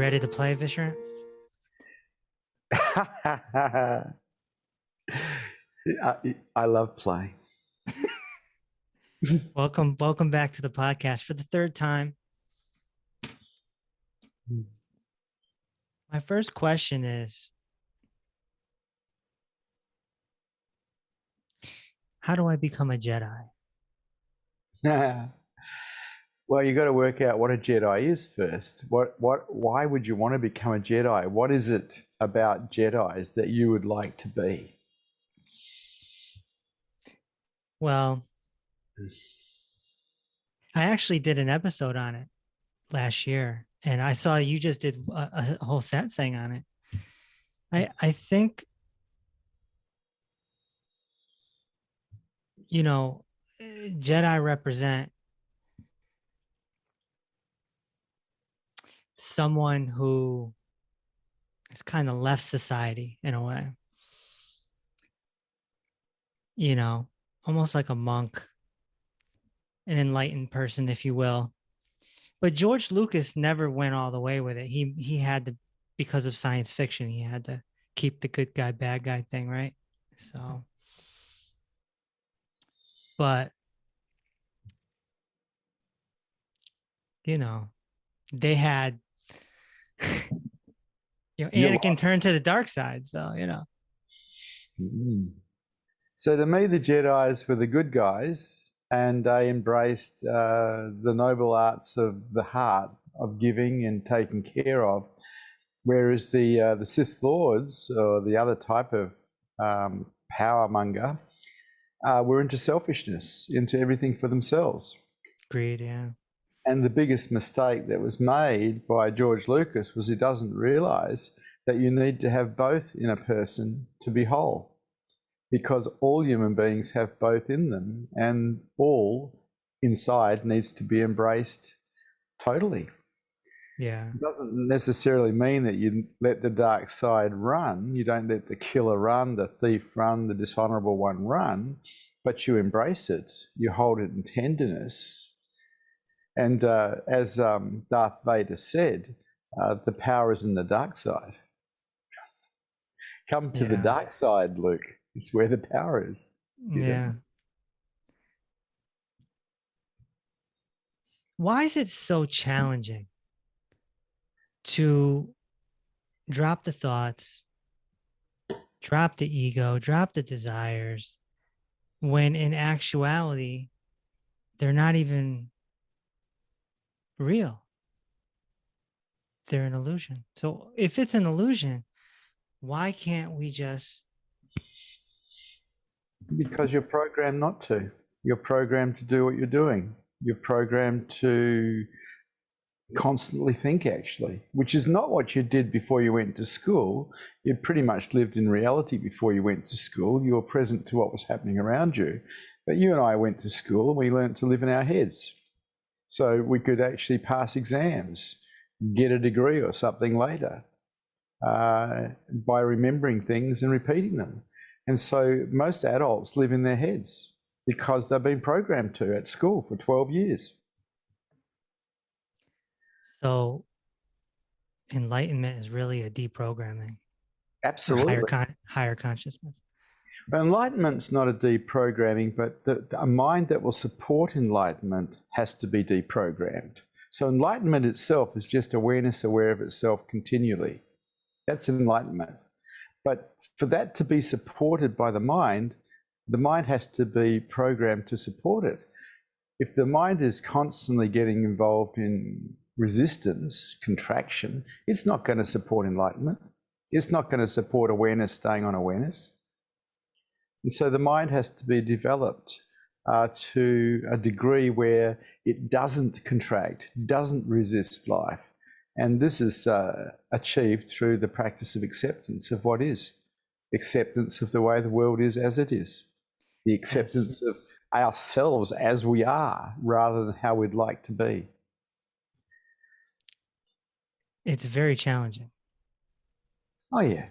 ready to play, Vishrant? I love play. Welcome back to the podcast for the third time. My first question is, how do I become a Jedi? Well, you got to work out what a Jedi is first. Why would you want to become a Jedi? What is it about Jedis that you would like to be? Well, I actually did an episode on it last year, and I saw you just did a whole satsang on it. I think, Jedi represent someone who has kind of left society in a way, almost like a monk, an enlightened person, if you will. But George Lucas never went all the way with it. He had to, because of science fiction, he had to keep the good guy, bad guy thing, right? So, but, they had, Anakin turned to the dark side. So, So to me, the Jedis were the good guys, and they embraced the noble arts of the heart, of giving and taking care of, whereas the Sith Lords, or the other type of power monger, were into selfishness, into everything for themselves. Greed, yeah. And the biggest mistake that was made by George Lucas was he doesn't realise that you need to have both in a person to be whole, because all human beings have both in them, and all inside needs to be embraced totally. Yeah. It doesn't necessarily mean that you let the dark side run. You don't let the killer run, the thief run, the dishonourable one run, but you embrace it. You hold it in tenderness. And as Darth Vader said, the power is in the dark side. Come to the dark side, Luke. It's where the power is. Yeah. Why is it so challenging to drop the thoughts, drop the ego, drop the desires, when in actuality, they're not even real? They're an illusion. So if it's an illusion, why can't we just? Because you're programmed not to. You're programmed to do what you're doing. You're programmed to constantly think, actually, which is not what you did before you went to school. You pretty much lived in reality before you went to school. You were present to what was happening around you. But you and I went to school and we learned to live in our heads. So we could actually pass exams, get a degree or something later by remembering things and repeating them. And so most adults live in their heads because they've been programmed to at school for 12 years. So enlightenment is really a deprogramming. Absolutely. Higher consciousness. Enlightenment's not a deprogramming, but a mind that will support enlightenment has to be deprogrammed. So enlightenment itself is just awareness aware of itself continually. That's enlightenment. But for that to be supported by the mind has to be programmed to support it. If the mind is constantly getting involved in resistance, contraction, it's not going to support enlightenment. It's not going to support awareness staying on awareness. And so the mind has to be developed to a degree where it doesn't contract, doesn't resist life. And this is achieved through the practice of acceptance of what is. Acceptance of the way the world is as it is. The acceptance of ourselves as we are, rather than how we'd like to be. It's very challenging. Oh, yeah.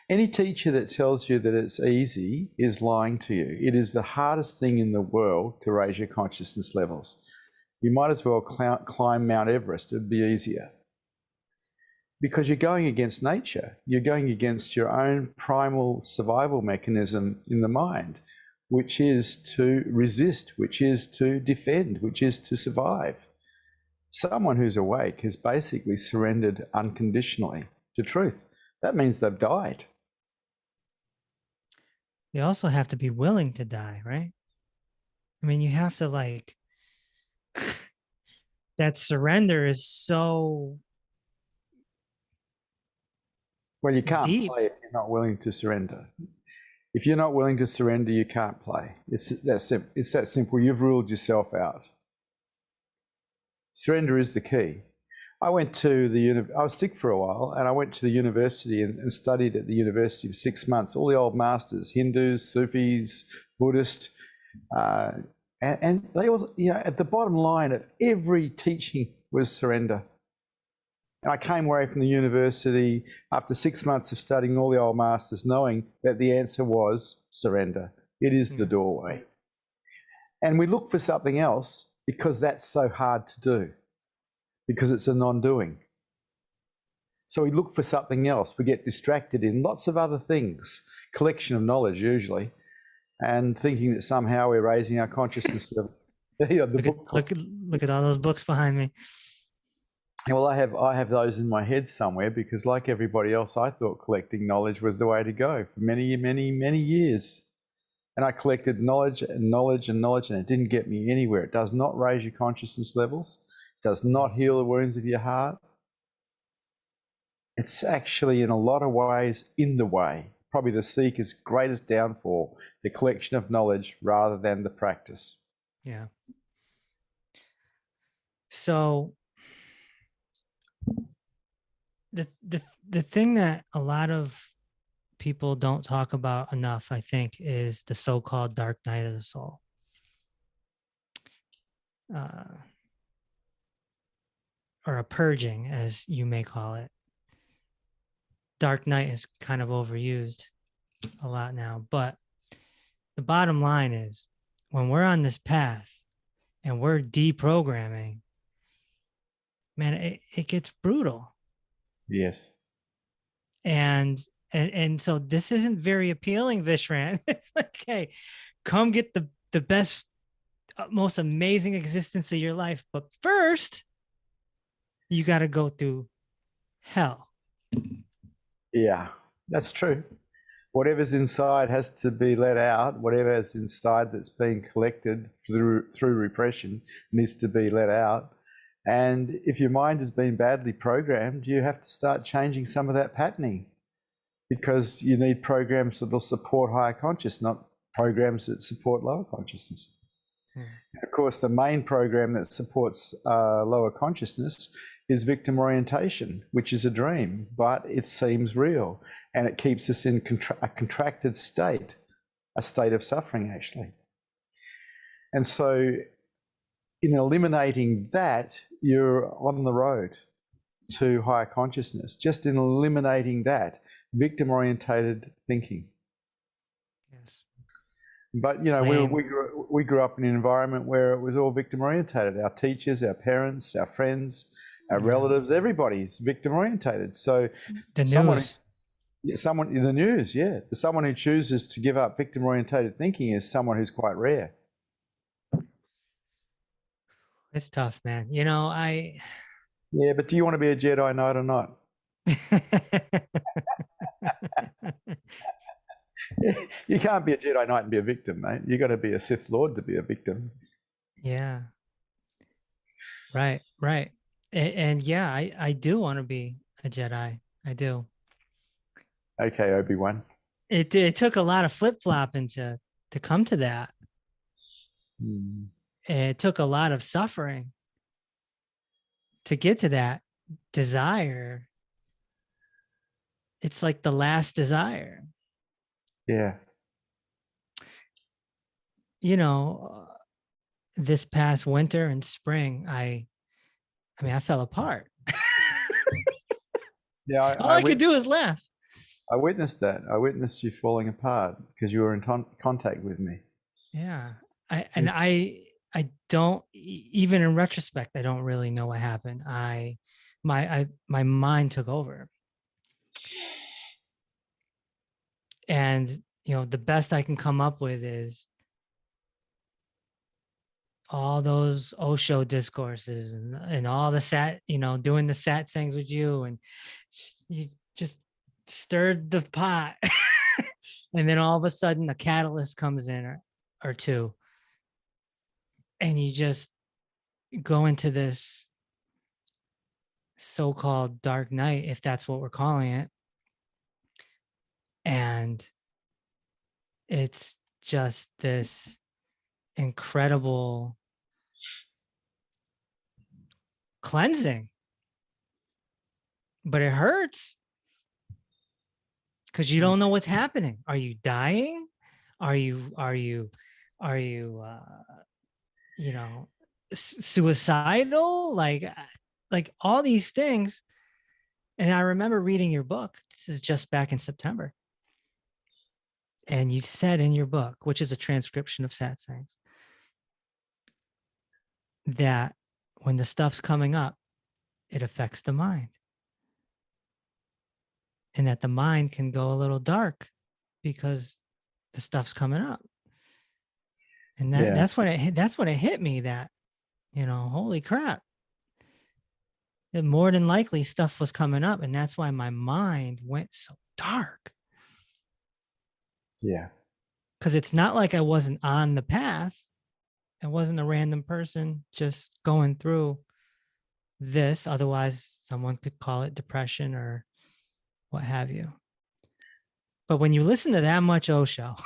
Any teacher that tells you that it's easy is lying to you. It is the hardest thing in the world to raise your consciousness levels. You might as well climb Mount Everest. It'd be easier. because you're going against nature. You're going against your own primal survival mechanism in the mind, which is to resist, which is to defend, which is to survive. Someone who's awake has basically surrendered unconditionally to truth. That means they've died. You also have to be willing to die, right? I mean, you have to like, that surrender is so Well, you can't deep. play if you're not willing to surrender. If you're not willing to surrender, you can't play. It's that simple. You've ruled yourself out. Surrender is the key. I went to I was sick for a while, and I went to the university and studied at the university for 6 months. All the old masters, Hindus, Sufis, Buddhists, and they all, at the bottom line of every teaching was surrender. And I came away from the university after 6 months of studying all the old masters, knowing that the answer was surrender. It is the doorway. And we look for something else because that's so hard to do, because it's a non-doing. So we look for something else. We get distracted in lots of other things, collection of knowledge usually, and thinking that somehow we're raising our consciousness level. Look at all those books behind me. Well, I have those in my head somewhere, because like everybody else, I thought collecting knowledge was the way to go for many, many, many years. And I collected knowledge and knowledge and knowledge, and it didn't get me anywhere. It does not raise your consciousness levels. It does not heal the wounds of your heart. It's actually, in a lot of ways, in the way. Probably the seeker's greatest downfall, the collection of knowledge rather than the practice. Yeah. So the thing that a lot of people don't talk about enough, I think, is the so-called dark night of the soul. Or a purging, as you may call it. Dark night is kind of overused a lot now, but the bottom line is, when we're on this path and we're deprogramming, man, it gets brutal. Yes. And so this isn't very appealing, Vishrant. It's like, hey, come get the best, most amazing existence of your life, but first you got to go through hell. Yeah, that's true. Whatever's inside has to be let out. Whatever's inside that's being collected through repression needs to be let out. And if your mind has been badly programmed, you have to start changing some of that patterning, because you need programs that will support higher consciousness, not programs that support lower consciousness. Of course, the main program that supports lower consciousness is victim orientation, which is a dream, but it seems real, and it keeps us in a contracted state, a state of suffering, actually. And so in eliminating that, you're on the road to higher consciousness, just in eliminating that victim-orientated thinking. Yes. But, we grew up in an environment where it was all victim-orientated. Our teachers, our parents, our friends, our relatives, everybody's victim-orientated. So the news. Someone in the news, yeah. Someone who chooses to give up victim-orientated thinking is someone who's quite rare. It's tough, man. Yeah, but do you want to be a Jedi Knight or not? You can't be a Jedi Knight and be a victim, mate. You got to be a Sith Lord to be a victim. Yeah. Right. And yeah, I do want to be a Jedi. I do. Okay, Obi-Wan. It took a lot of flip-flopping to come to that. It took a lot of suffering to get to that desire. It's like the last desire. Yeah. This past winter and spring, I fell apart. Yeah, all I could do is laugh. I witnessed that. I witnessed you falling apart because you were in contact with me. Yeah. I don't, even in retrospect, I don't really know what happened. I my mind took over. And, the best I can come up with is all those Osho discourses and all the doing the satsangs with you, and you just stirred the pot. And then all of a sudden a catalyst comes in or two, and you just go into this so-called dark night, if that's what we're calling it. And it's just this incredible cleansing, but it hurts because you don't know what's happening. Are you dying? Are you suicidal? Like all these things. And I remember reading your book. This is just back in September. And you said in your book, which is a transcription of satsangs, that when the stuff's coming up, it affects the mind. And that the mind can go a little dark because the stuff's coming up. And that's when it hit me that, holy crap. More than likely stuff was coming up, and that's why my mind went so dark. Yeah. Because it's not like I wasn't on the path. I wasn't a random person just going through this. Otherwise, someone could call it depression or what have you. But when you listen to that much Osho,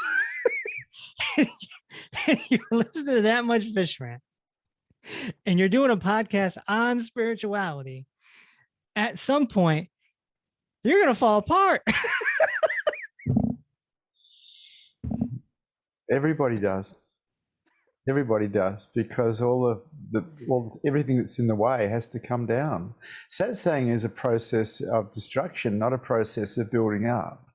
and you listen to that much Vishrant, and you're doing a podcast on spirituality, at some point, you're going to fall apart. Everybody does. Everybody does, because everything that's in the way has to come down. Satsang is a process of destruction, not a process of building up.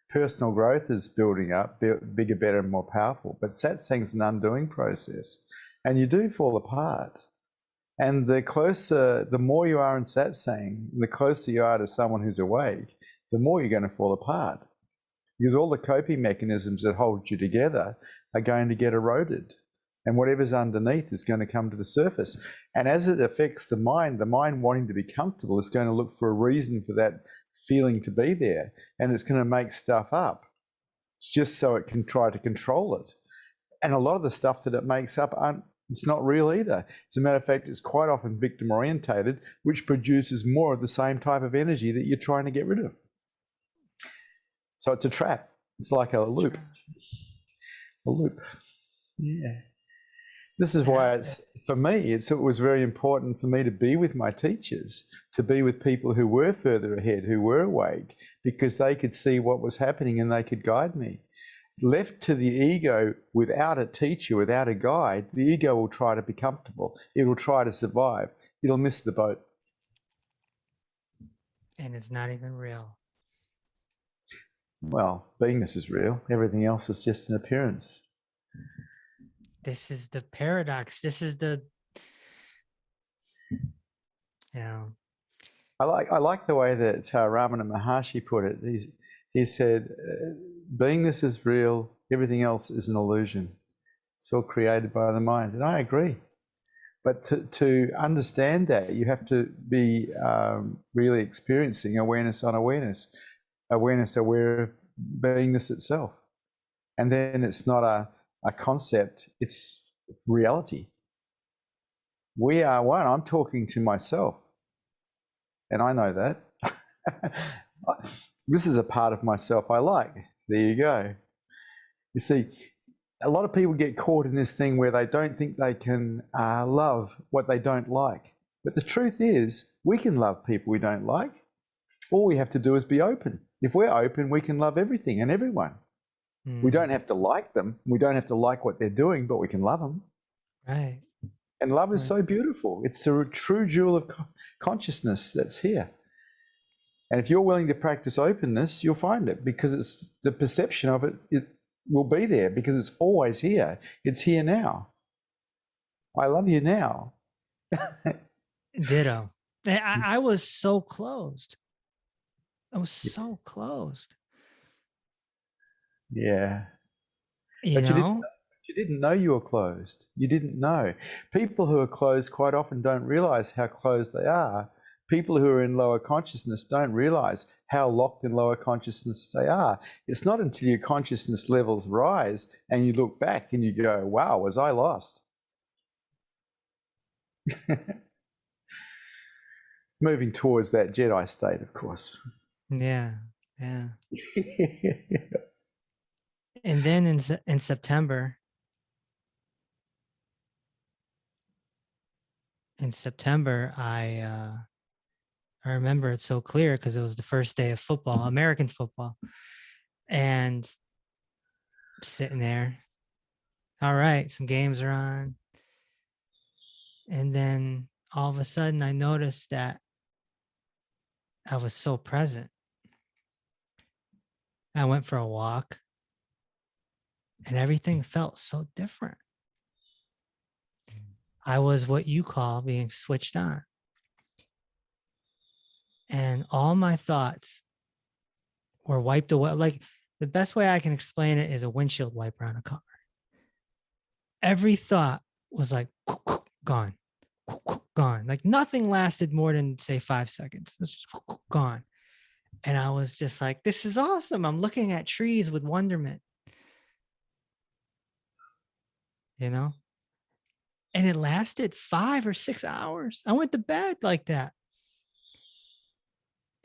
Personal growth is building up, bigger, better, and more powerful. But satsang is an undoing process, and you do fall apart. And the more you are in satsang, the closer you are to someone who's awake, the more you're going to fall apart. Because all the coping mechanisms that hold you together are going to get eroded. And whatever's underneath is going to come to the surface. And as it affects the mind wanting to be comfortable is going to look for a reason for that feeling to be there. And it's going to make stuff up. It's just so it can try to control it. And a lot of the stuff that it makes up, it's not real either. As a matter of fact, it's quite often victim orientated, which produces more of the same type of energy that you're trying to get rid of. So it's a trap. It's like a loop. A loop. Yeah. This is why for me, it was very important for me to be with my teachers, to be with people who were further ahead, who were awake, because they could see what was happening and they could guide me. Left to the ego without a teacher, without a guide, the ego will try to be comfortable. It will try to survive. It'll miss the boat. And it's not even real. Well, beingness is real. Everything else is just an appearance. This is the paradox. This is the, I like the way that Ramana Maharshi put it. He said, beingness is real. Everything else is an illusion. It's all created by the mind. And I agree. But to understand that, you have to be really experiencing awareness on awareness. Awareness aware of beingness itself. And then it's not a concept, it's reality. We are one. I'm talking to myself, and I know that. This is a part of myself I like. There you go. You see, a lot of people get caught in this thing where they don't think they can love what they don't like. But the truth is, we can love people we don't like. All we have to do is be open. If we're open, we can love everything and everyone. We don't have to like them. We don't have to like what they're doing, but we can love them. Right. And love is so beautiful. It's the true jewel of consciousness that's here. And if you're willing to practice openness, you'll find it, because it's the perception of it will be there, because it's always here. It's here now. I love you now. Ditto. I was so closed. I was so closed. Yeah. You But know? you didn't know you were closed. You didn't know. People who are closed quite often don't realize how closed they are. People who are in lower consciousness don't realize how locked in lower consciousness they are. It's not until your consciousness levels rise and you look back and you go, wow, was I lost? Moving towards that Jedi state, of course. Yeah. Yeah. And then in September, I remember it so clear because it was the first day of football, American football. And sitting there, all right, some games are on. And then all of a sudden I noticed that I was so present. I went for a walk and everything felt so different. I was what you call being switched on. And all my thoughts were wiped away. Like the best way I can explain it is a windshield wiper on a car. Every thought was like gone, gone. Like nothing lasted more than say 5 seconds. It's just gone. And I was just like, this is awesome. I'm looking at trees with wonderment, you know? And it lasted 5 or 6 hours. I went to bed like that.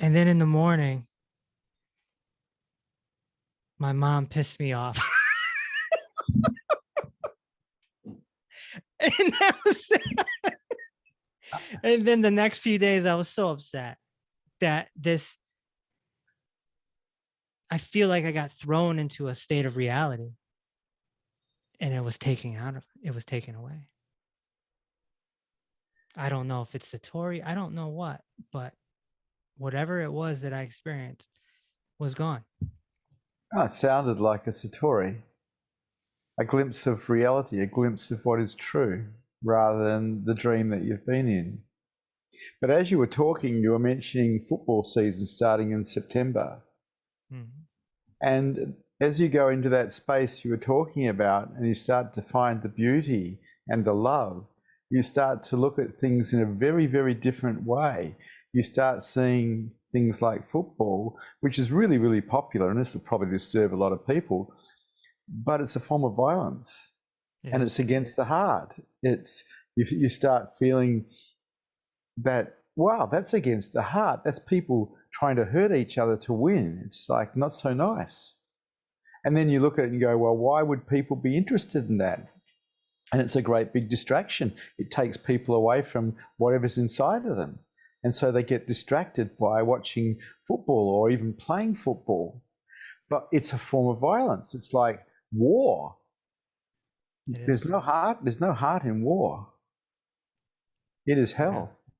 And then in the morning, my mom pissed me off. And that was it. And then the next few days, I was so upset that I feel like I got thrown into a state of reality and it was taken away. I don't know if it's satori, I don't know what, but whatever it was that I experienced was gone. Oh, it sounded like a satori, a glimpse of reality, a glimpse of what is true, rather than the dream that you've been in. But as you were talking, you were mentioning football season starting in September. Mm-hmm. And as you go into that space you were talking about and you start to find the beauty and the love, you start to look at things in a very, very different way. You start seeing things like football, which is really, really popular, and this will probably disturb a lot of people, but it's a form of violence. Yeah. And it's against the heart. You start feeling that, wow, that's against the heart. That's people trying to hurt each other to win. It's like not so nice. And then you look at it and go, well, why would people be interested in that? And it's a great big distraction. It takes people away from whatever's inside of them. And so they get distracted by watching football or even playing football. But it's a form of violence. It's like war. There's no heart in war. It is hell. Yeah.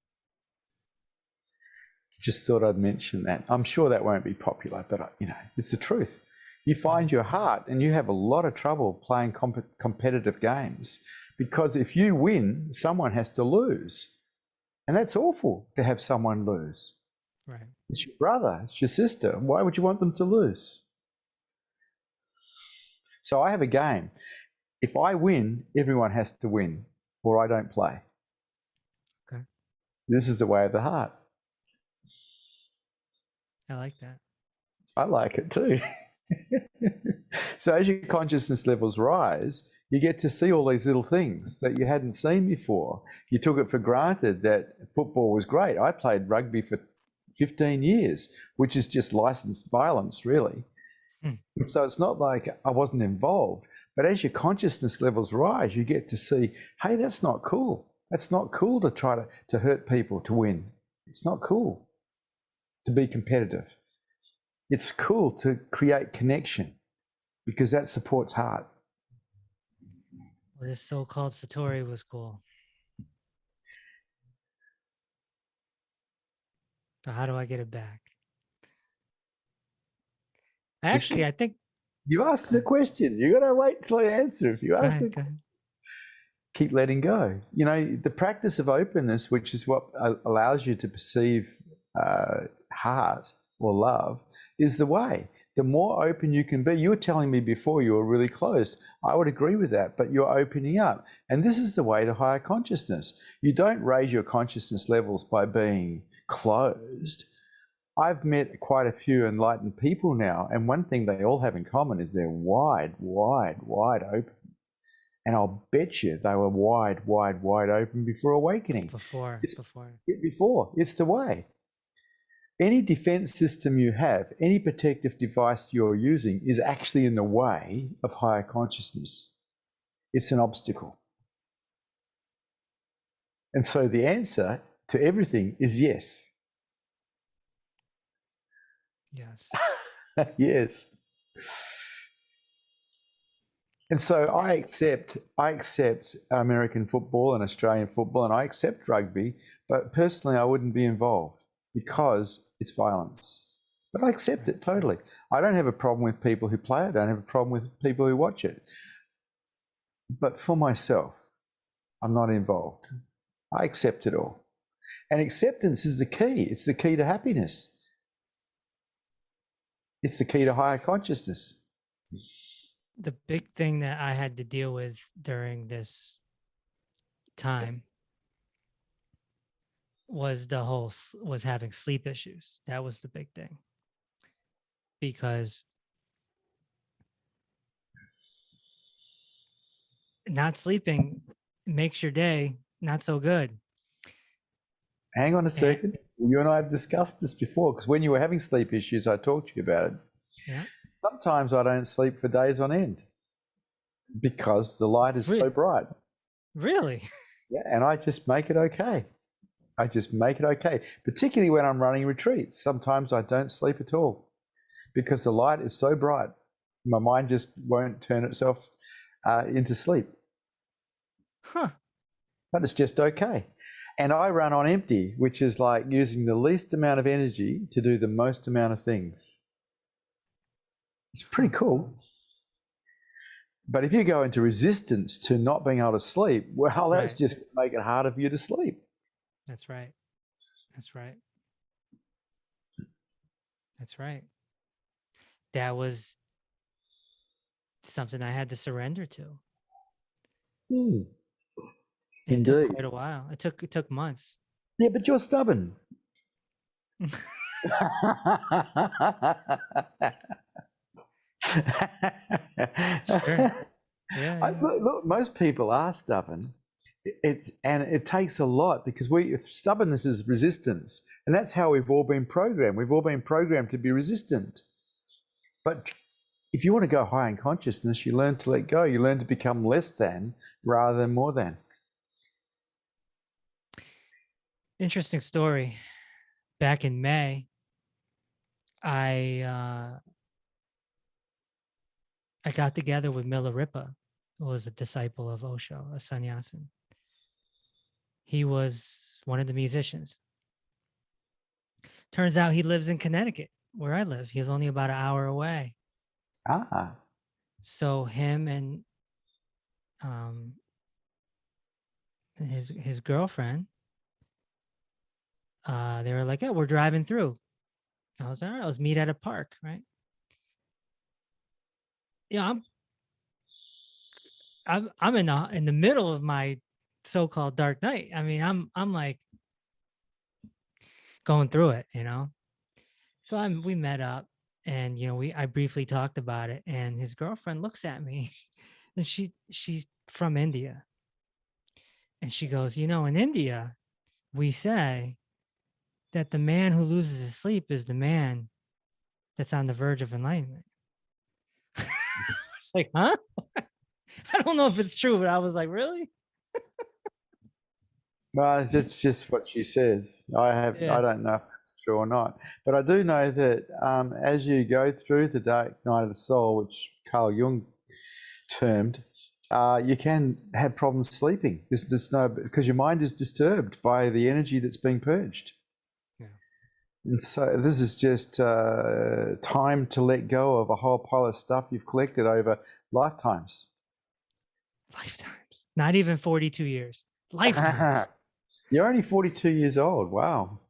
Just thought I'd mention that. I'm sure that won't be popular, but it's the truth. You find your heart and you have a lot of trouble playing competitive games because if you win, someone has to lose. And that's awful to have someone lose. Right. It's your brother, it's your sister. Why would you want them to lose? So I have a game. If I win, everyone has to win or I don't play. Okay. This is the way of the heart. I like that. I like it too. So as your consciousness levels rise, you get to see all these little things that you hadn't seen before. You took it for granted that football was great. I played rugby for 15 years, which is just licensed violence, really. Mm. So it's not like I wasn't involved. But as your consciousness levels rise, you get to see, hey, that's not cool. That's not cool to try to hurt people to win. It's not cool to be competitive. It's cool to create connection because that supports heart. Well, this so-called satori was cool. So how do I get it back? Actually, I think you asked the question. You got to wait till I answer. If you ask me, keep letting go. You know, the practice of openness, which is what allows you to perceive heart or love, is the way. The more open you can be, you were telling me before you were really closed. I would agree with that, but you're opening up. And this is the way to higher consciousness. You don't raise your consciousness levels by being closed. I've met quite a few enlightened people now, and one thing they all have in common is they're wide, wide, wide open. And I'll bet you they were wide, wide, wide open before awakening. Before. It's the way. Any defense system you have, any protective device you're using is actually in the way of higher consciousness. It's an obstacle. And so the answer to everything is yes. Yes. Yes. And so I accept American football and Australian football, and I accept rugby, but personally I wouldn't be involved because it's violence. But I accept it totally. I don't have a problem with people who play it. I don't have a problem with people who watch it. But for myself, I'm not involved. I accept it all. And acceptance is the key. It's the key to happiness. It's the key to higher consciousness. The big thing that I had to deal with during this time was having sleep issues. That was the big thing, because not sleeping makes your day not so good. Hang on a second. You and I have discussed this before, because when you were having sleep issues, I talked to you about it. Yeah. Sometimes I don't sleep for days on end because the light is so bright. Really? Yeah, and I just make it okay. I just make it okay, particularly when I'm running retreats. Sometimes I don't sleep at all because the light is so bright. My mind just won't turn itself into sleep. Huh. But it's just okay. And I run on empty, which is like using the least amount of energy to do the most amount of things. It's pretty cool. But if you go into resistance to not being able to sleep, well, that's just make it harder for you to sleep. That's right. That's right. That's right. That was something I had to surrender to. It took quite a while. It took months. Yeah, but you're stubborn. Sure. Yeah. Look, most people are stubborn. It takes a lot, because stubbornness is resistance, and that's how we've all been programmed. We've all been programmed to be resistant. But if you want to go high in consciousness, you learn to let go. You learn to become less than rather than more than. Interesting story. Back in May, I got together with Milarepa, who was a disciple of Osho, a sannyasin. He was one of the musicians. Turns out he lives in Connecticut, where I live. He's only about an hour away. So him and his girlfriend, they were like, "Yeah, we're driving through." I was all right. Let's meet at a park, right? Yeah, I'm in the middle of my so-called dark night. I mean, I'm like going through it, you know. So we met up, and I briefly talked about it, and his girlfriend looks at me, and she's from India, and she goes, in India, we say that the man who loses his sleep is the man that's on the verge of enlightenment. It's like, huh? I don't know if it's true, but I was like, really? Well, it's just what she says. I don't know if it's true or not, but I do know that as you go through the dark night of the soul, which Carl Jung termed, you can have problems sleeping. Because your mind is disturbed by the energy that's being purged. Yeah. And so this is just time to let go of a whole pile of stuff you've collected over lifetimes. Lifetimes. Not even 42 years. Lifetimes. You're only 42 years old. Wow.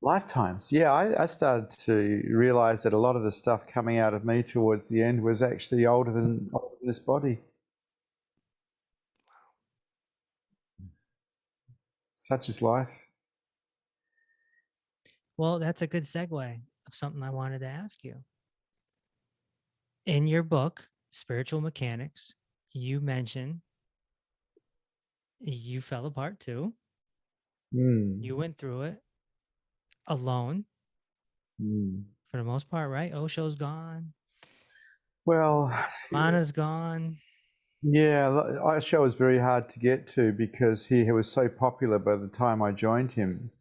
Lifetimes. Yeah, I started to realize that a lot of the stuff coming out of me towards the end was actually older than this body. Such is life. Well, that's a good segue of something I wanted to ask you. In your book, Spiritual Mechanics, you mention you fell apart too. Mm. You went through it alone for the most part, right? Osho's gone. Well, Mana's gone. yeah, Osho was very hard to get to because he was so popular by the time I joined him.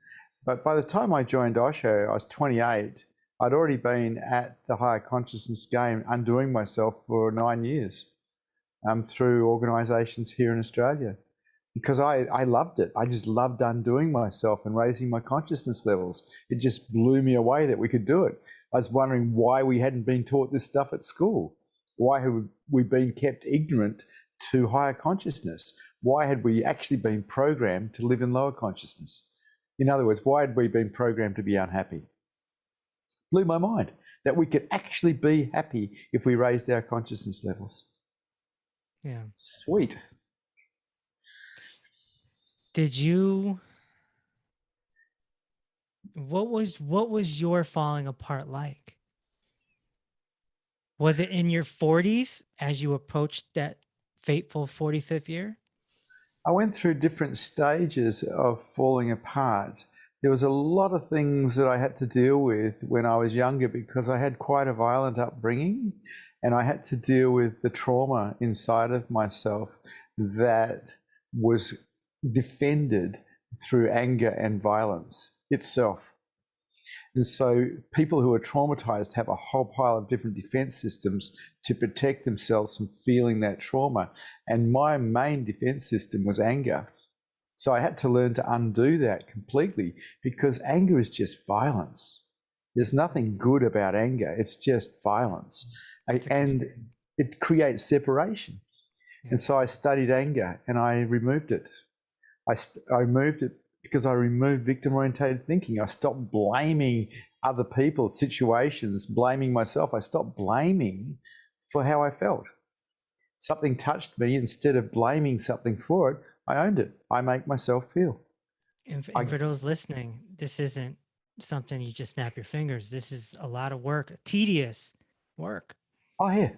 But by the time I joined Osho, I was 28. I'd already been at the higher consciousness game, undoing myself for 9 years through organisations here in Australia. Because I loved it. I just loved undoing myself and raising my consciousness levels. It just blew me away that we could do it. I was wondering why we hadn't been taught this stuff at school. Why had we been kept ignorant to higher consciousness? Why had we actually been programmed to live in lower consciousness? In other words, why had we been programmed to be unhappy? Blew my mind that we could actually be happy if we raised our consciousness levels. Yeah. Sweet. Did you what was your falling apart like? Was it in your 40s as you approached that fateful 45th year? I went through different stages of falling apart. There was a lot of things that I had to deal with when I was younger because I had quite a violent upbringing, and I had to deal with the trauma inside of myself that was defended through anger and violence itself. And so people who are traumatized have a whole pile of different defense systems to protect themselves from feeling that trauma. And my main defense system was anger. So I had to learn to undo that completely because anger is just violence. There's nothing good about anger. It's just violence. And it creates separation. Yeah. And so I studied anger and I removed it. I removed it because I removed victim-oriented thinking. I stopped blaming other people, situations, blaming myself. I stopped blaming for how I felt. Something touched me. Instead of blaming something for it, I owned it. I make myself feel. And for those listening, this isn't something you just snap your fingers. This is a lot of work, tedious work. Oh, yeah,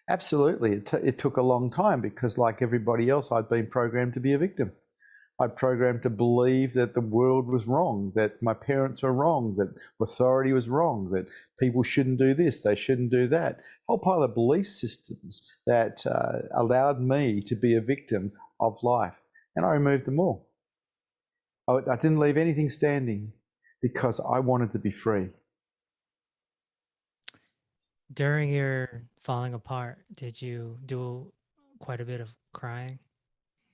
absolutely. It took a long time because, like everybody else, I'd been programmed to be a victim. I programmed to believe that the world was wrong, that my parents were wrong, that authority was wrong, that people shouldn't do this, they shouldn't do that. A whole pile of belief systems that allowed me to be a victim of life. And I removed them all. I didn't leave anything standing because I wanted to be free. During your falling apart, did you do quite a bit of crying?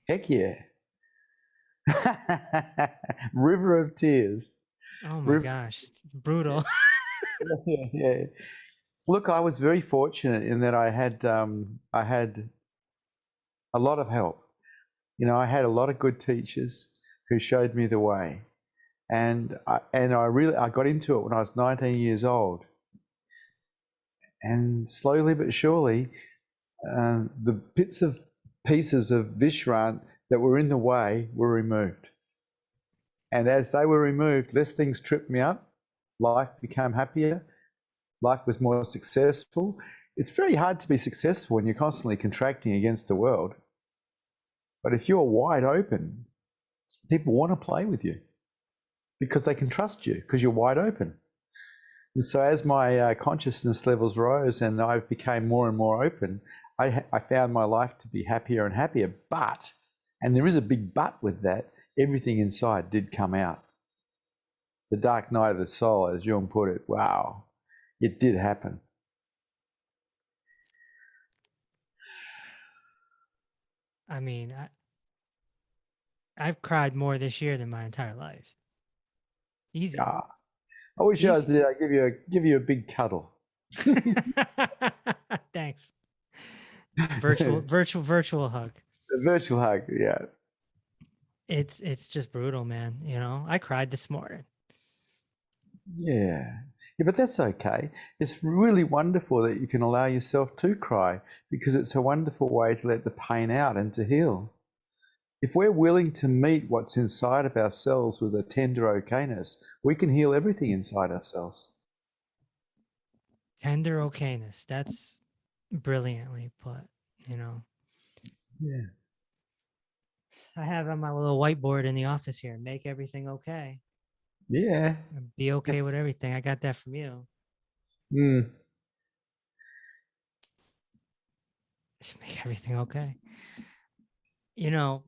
Heck yeah. River of tears. Oh my gosh, it's brutal. Yeah. Look, I was very fortunate in that I had a lot of help. You know, I had a lot of good teachers who showed me the way, and I got into it when I was 19 years old, and slowly but surely, the pieces of Vishrant that were in the way were removed. And as they were removed, less things tripped me up. Life became happier. Life was more successful. It's very hard to be successful when you're constantly contracting against the world. But if you're wide open, people want to play with you because they can trust you because you're wide open. And so as my consciousness levels rose and I became more and more open, I found my life to be happier and happier. But, and there is a big but with that, everything inside did come out. The dark night of the soul, as Jung put it, wow, it did happen. I mean, I've cried more this year than my entire life. Easy. I wish I was there. I'd give you a big cuddle. Thanks. Virtual hug. A virtual hug, yeah. It's just brutal, man. You know, I cried this morning. Yeah. Yeah, but that's okay. It's really wonderful that you can allow yourself to cry, because it's a wonderful way to let the pain out and to heal. If we're willing to meet what's inside of ourselves with a tender okayness, we can heal everything inside ourselves. Tender okayness. That's brilliantly put, you know. Yeah. I have on my little whiteboard in the office here, make everything okay. Yeah. Be okay with everything. I got that from you. Mm. Just make everything okay. You know,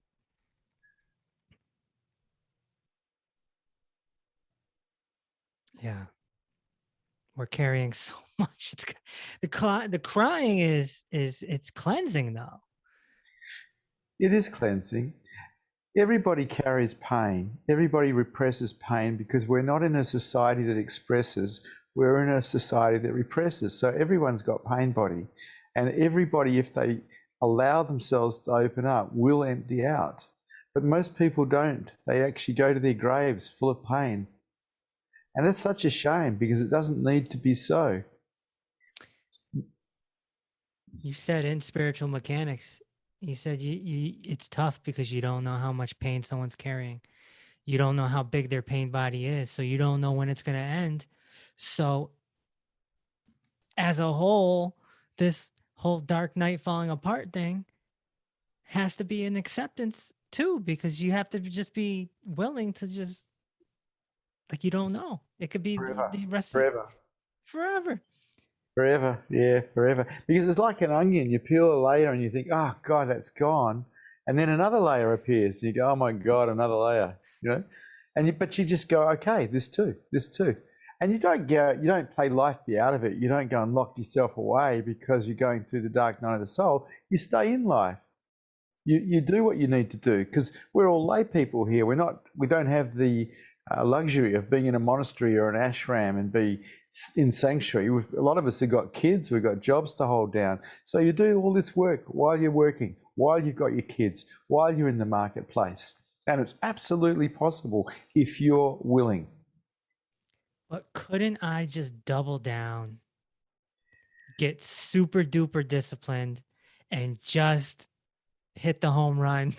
yeah. We're carrying so much. It's the crying is it's cleansing though. It is cleansing. Everybody carries pain. Everybody represses pain because we're not in a society that expresses. We're in a society that represses. So everyone's got pain body. And everybody, if they allow themselves to open up, will empty out. But most people don't. They actually go to their graves full of pain. And that's such a shame, because it doesn't need to be so. You said in spiritual mechanics, you said it's tough because you don't know how much pain someone's carrying. You don't know how big their pain body is, so you don't know when it's going to end. So as a whole, this whole dark night falling apart thing has to be an acceptance too, because you have to just be willing to just, like, you don't know. It could be Forever. the rest of Forever. forever. Forever, yeah, forever. Because it's like an onion. You peel a layer and you think, oh God, that's gone. And then another layer appears. And you go, oh my God, another layer, you know? But you just go, okay, this too, this too. And you don't play life be out of it. You don't go and lock yourself away because you're going through the dark night of the soul. You stay in life. You do what you need to do, because we're all lay people here. We don't have the luxury of being in a monastery or an ashram and be in sanctuary. A lot of us have got kids, we've got jobs to hold down. So you do all this work while you're working, while you've got your kids, while you're in the marketplace. And it's absolutely possible if you're willing. But couldn't I just double down, get super duper disciplined, and just hit the home run?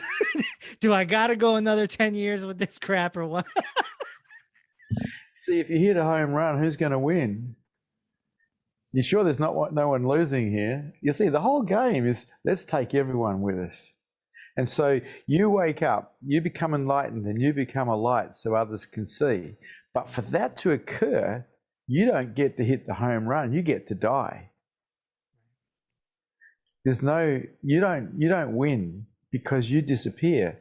Do I got to go another 10 years with this crap or what? See, if you hit a home run, who's going to win? You sure there's no one losing here? You see, the whole game is let's take everyone with us. And so you wake up, you become enlightened, and you become a light so others can see. But for that to occur, you don't get to hit the home run, you get to die. You don't win because you disappear.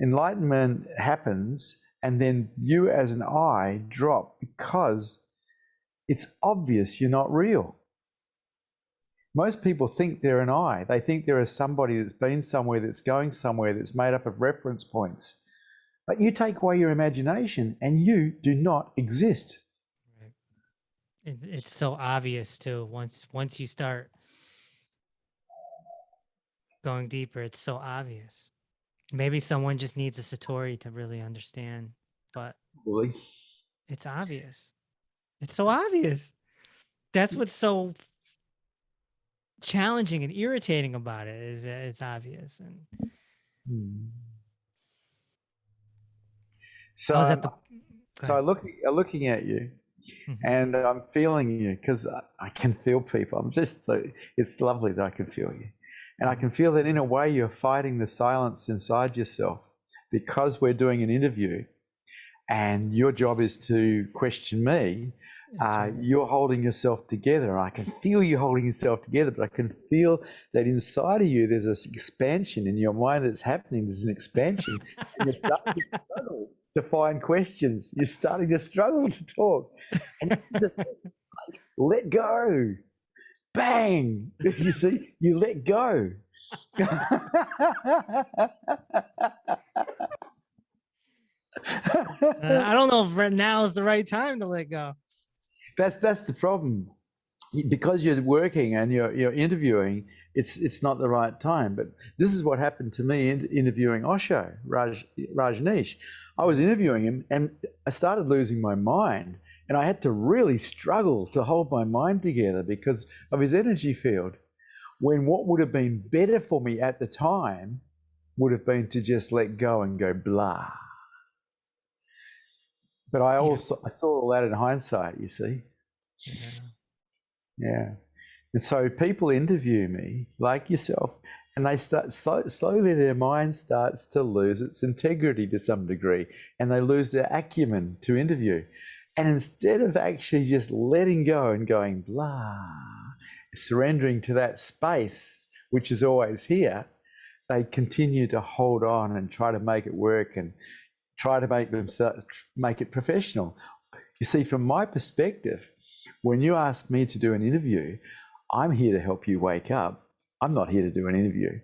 Enlightenment happens, and then you as an I drop because it's obvious you're not real. Most people think they're an I. They think there is somebody that's been somewhere, that's going somewhere, that's made up of reference points. But you take away your imagination and you do not exist. It's so obvious too. Once you start going deeper, it's so obvious. Maybe someone just needs a satori to really understand, but Really? it's obvious. It's so obvious. That's what's so challenging and irritating about it, is that it's obvious. And So, I was at the looking at you, and I'm feeling you, because I can feel people. It's lovely that I can feel you. And I can feel that in a way you're fighting the silence inside yourself, because we're doing an interview and your job is to question me. You're holding yourself together. I can feel you holding yourself together, but I can feel that inside of you there's this expansion in your mind that's happening. There's an expansion, and you're starting to struggle to find questions. You're starting to struggle to talk. And this is the thing, like, let go. Bang! You see, you let go. I don't know if now is the right time to let go. That's the problem. because you're working and you're interviewing, it's not the right time. But this is what happened to me interviewing Osho, Rajneesh. I was interviewing him and I started losing my mind, and I had to really struggle to hold my mind together because of his energy field, when what would have been better for me at the time would have been to just let go and go blah. But I saw all that in hindsight, you see. Yeah. And so people interview me, like yourself, and they start slowly their mind starts to lose its integrity to some degree, and they lose their acumen to interview. And instead of actually just letting go and going blah, surrendering to that space, which is always here, they continue to hold on and try to make it work and try to make it professional. You see, from my perspective, when you ask me to do an interview, I'm here to help you wake up. I'm not here to do an interview.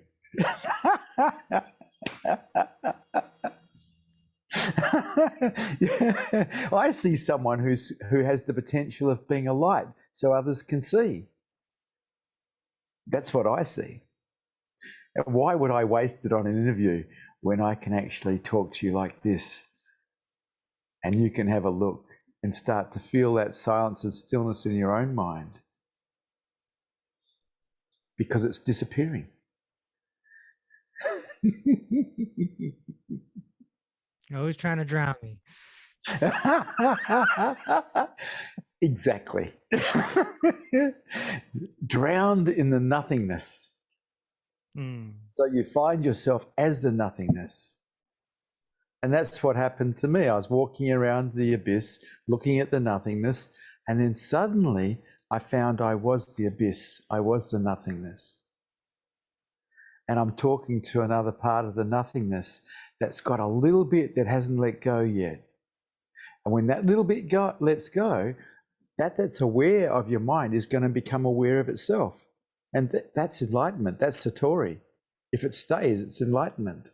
Yeah. I see someone who has the potential of being a light so others can see. That's what I see. And why would I waste it on an interview when I can actually talk to you like this, and you can have a look and start to feel that silence and stillness in your own mind, because it's disappearing. You're always trying to drown me. Exactly. Drowned in the nothingness. So you find yourself as the nothingness. And that's what happened to me. I was walking around the abyss, looking at the nothingness, and then suddenly I found I was the abyss. I was the nothingness. And I'm talking to another part of the nothingness that's got a little bit that hasn't let go yet. And when that little bit lets go, that's aware of your mind is going to become aware of itself. And that's enlightenment. That's satori. If it stays, it's enlightenment.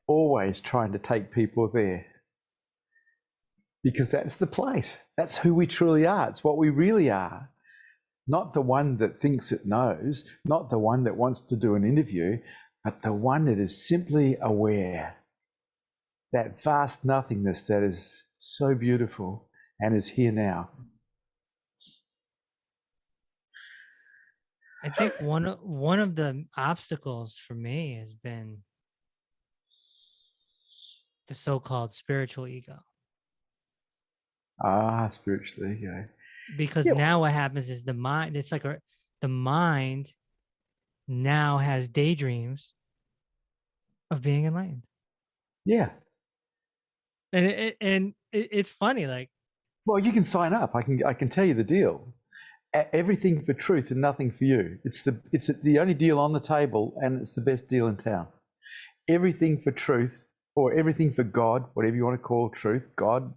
Always trying to take people there, because that's the place. That's who we truly are. It's what we really are. Not the one that thinks it knows, not the one that wants to do an interview, but the one that is simply aware. That vast nothingness that is so beautiful and is here now. I think one of the obstacles for me has been the so-called spiritual ego. Spiritual ego. Because now what happens is the mind, it's like the mind now has daydreams of being enlightened. Yeah. And it's funny, like, well, you can sign up. I can tell you the deal. Everything for truth and nothing for you. It's the only deal on the table, and it's the best deal in town. Everything for truth, or everything for God, whatever you want to call truth, God,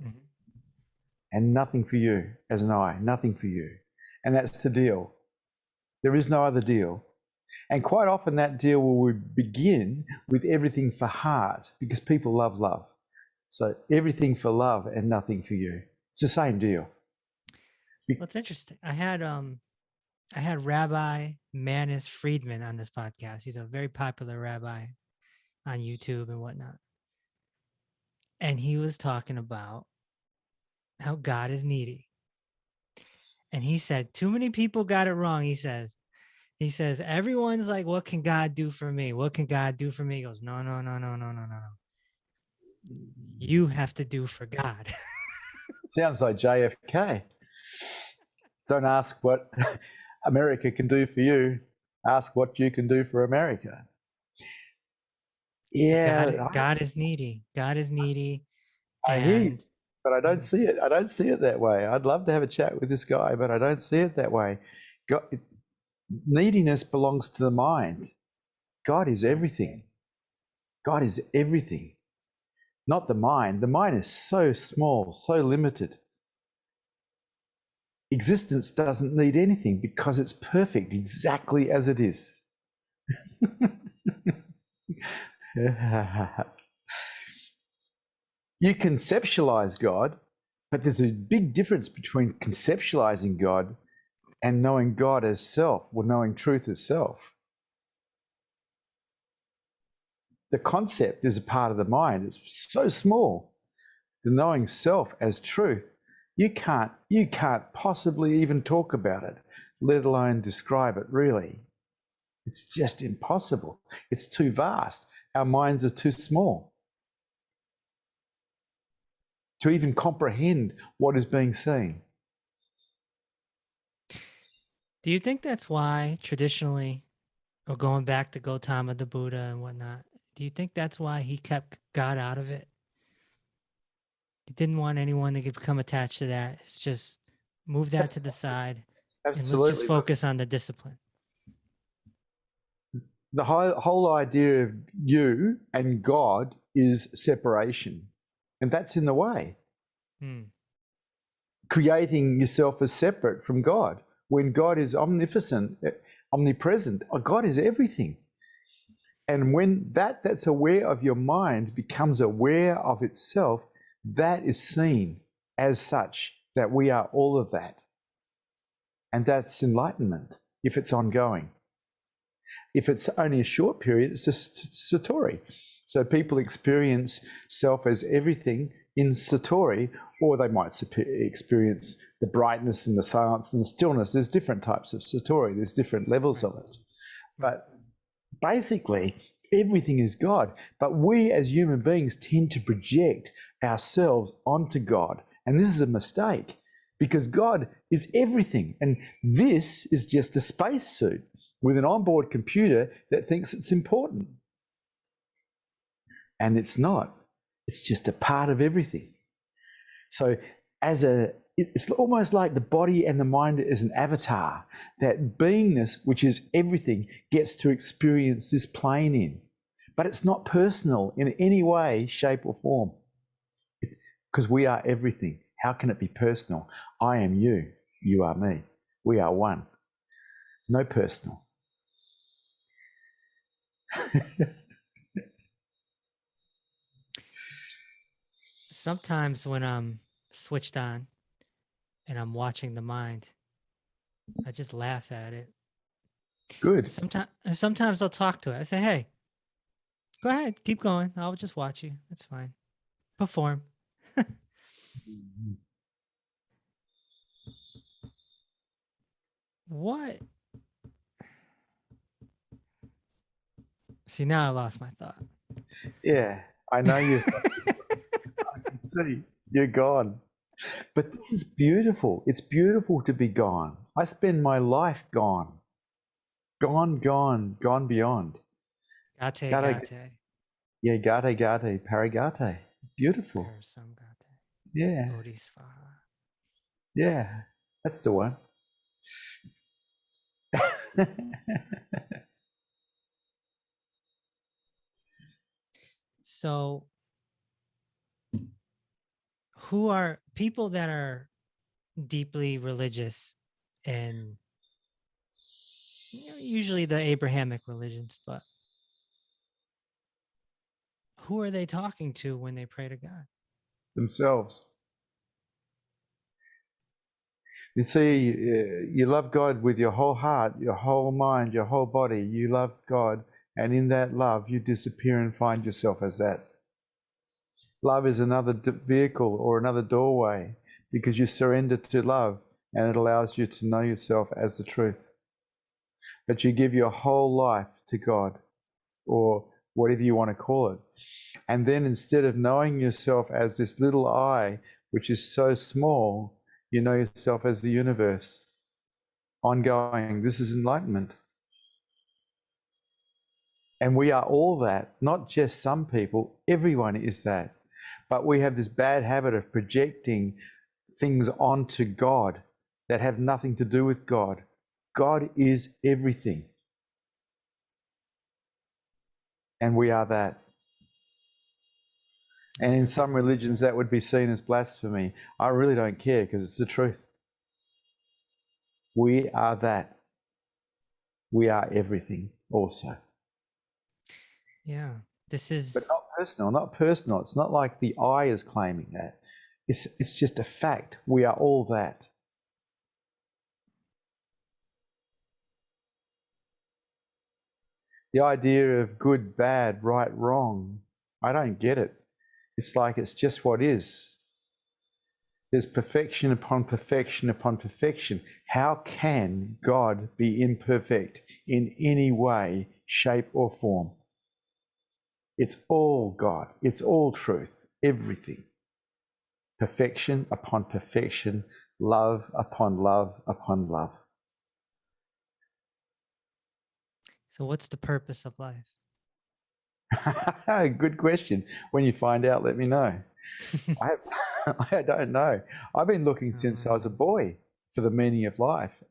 and nothing for you as an I, nothing for you. And that's the deal. There is no other deal. And quite often that deal will begin with everything for heart, because people love love. So everything for love and nothing for you. It's the same deal. Well, it's interesting. I had Rabbi Manis Friedman on this podcast. He's a very popular rabbi on YouTube and whatnot. And he was talking about how God is needy. And he said, too many people got it wrong. He says, everyone's like, what can God do for me? What can God do for me? He goes, no. You have to do for God. Sounds like JFK. Don't ask what America can do for you. Ask what you can do for America. Yeah. God is needy. God is needy. I hear you, but I don't see it. I don't see it that way. I'd love to have a chat with this guy, but I don't see it that way. Neediness belongs to the mind. God is everything. God is everything, not the mind. The mind is so small, so limited. Existence doesn't need anything because it's perfect exactly as it is. You conceptualize God, But there's a big difference between conceptualizing God and knowing God as self, or knowing truth as self. The concept is a part of the mind. It's so small. The knowing self as truth, you can't possibly even talk about it, let alone describe it, really. It's just impossible. It's too vast. Our minds are too small to even comprehend what is being seen. Do you think that's why traditionally, or going back to Gautama the Buddha and whatnot, do you think that's why he kept God out of it? He didn't want anyone to become attached to that. It's just move that to the side and let's just Absolutely. focus on the discipline. The whole idea of you and God is separation, and that's in the way. Creating yourself as separate from God, when God is omnipotent, omnipresent. God is everything. And when that's aware of your mind becomes aware of itself, that is seen as such, that we are all of that. And that's enlightenment, if it's ongoing. If it's only a short period, it's a satori. So people experience self as everything in satori, or they might experience the brightness and the silence and the stillness. There's different types of satori. There's different levels of it. But basically, everything is God. But we as human beings tend to project ourselves onto God. And this is a mistake, because God is everything. And this is just a spacesuit with an onboard computer that thinks it's important. And it's not. It's just a part of everything. So it's almost like the body and the mind is an avatar. That beingness, which is everything, gets to experience this plane in. But it's not personal in any way, shape or form. It's because we are everything. How can it be personal? I am you. You are me. We are one. No personal. Sometimes when I'm switched on and I'm watching the mind, I just laugh at it. Good. Sometimes I'll talk to it. I say, hey, go ahead, keep going. I'll just watch you. That's fine. Perform. What? See, now I lost my thought. Yeah, I know you. I can see you're gone. But this is beautiful. It's beautiful to be gone. I spend my life gone. Gone beyond. 𝐬𝐞𝐥𝐟-𝐢𝐧𝐪. Yeah, 𝐬𝐤𝐝𝐷𝐸, beautiful. Yeah, yeah, that's the one. So, who are people that are deeply religious and usually the Abrahamic religions, but who are they talking to when they pray to God? Themselves. You see, you love God with your whole heart, your whole mind, your whole body. You love God, and in that love, you disappear and find yourself as that. Love is another vehicle or another doorway, because you surrender to love, and it allows you to know yourself as the truth. But you give your whole life to God, or whatever you want to call it. And then instead of knowing yourself as this little I, which is so small, you know yourself as the universe. Ongoing. This is enlightenment. And we are all that, not just some people. Everyone is that. But we have this bad habit of projecting things onto God that have nothing to do with God. God is everything. And we are that. And in some religions that would be seen as blasphemy. I really don't care, because it's the truth. We are that. We are everything also. Yeah, this is... But not personal, not personal. It's not like the I is claiming that. It's just a fact. We are all that. The idea of good, bad, right, wrong, I don't get it. It's like it's just what is. There's perfection upon perfection upon perfection. How can God be imperfect in any way, shape, or form? It's all God. It's all truth. Everything. Perfection upon perfection, love upon love upon love. So what's the purpose of life? Good question. When you find out, let me know. I don't know. I've been looking since I was a boy for the meaning of life.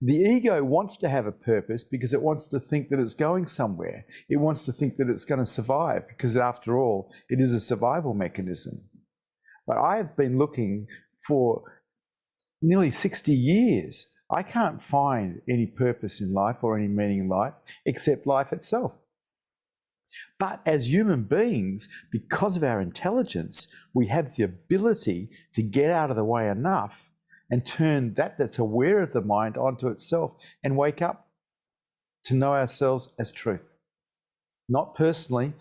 The ego wants to have a purpose because it wants to think that it's going somewhere. It wants to think that it's going to survive because, after all, it is a survival mechanism. But I have been looking for nearly 60 years. I can't find any purpose in life or any meaning in life except life itself. But as human beings, because of our intelligence, we have the ability to get out of the way enough and turn that's aware of the mind onto itself and wake up to know ourselves as truth. Not personally,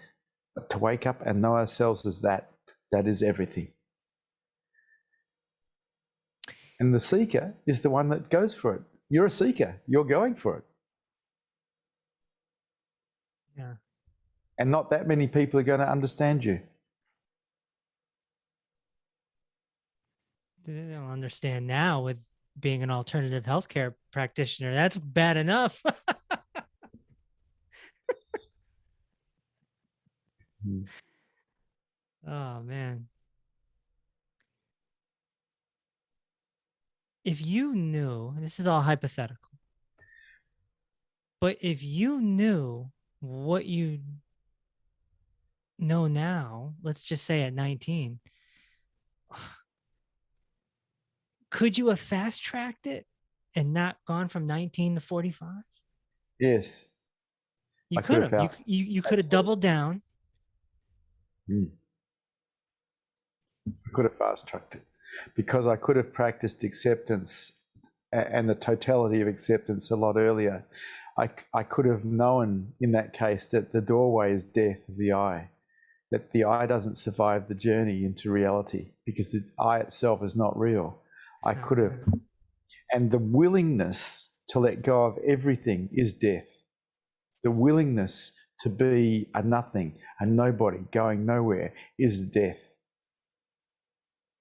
but to wake up and know ourselves as that is everything. And the seeker is the one that goes for it. You're a seeker. You're going for it. Yeah. And not that many people are going to understand you. They don't understand now with being an alternative healthcare practitioner. That's bad enough. Oh, man. If you knew, and this is all hypothetical, but if you knew what you know now, let's just say at 19, could you have fast tracked it and not gone from 19 to 45? Yes. You could have. You could have doubled down. I could have fast-tracked it because I could have practiced acceptance and the totality of acceptance a lot earlier. I could have known in that case that the doorway is death of the I, that the I doesn't survive the journey into reality because the I itself is not real. I could have, and the willingness to let go of everything is death. The willingness to be a nothing, a nobody, going nowhere is death.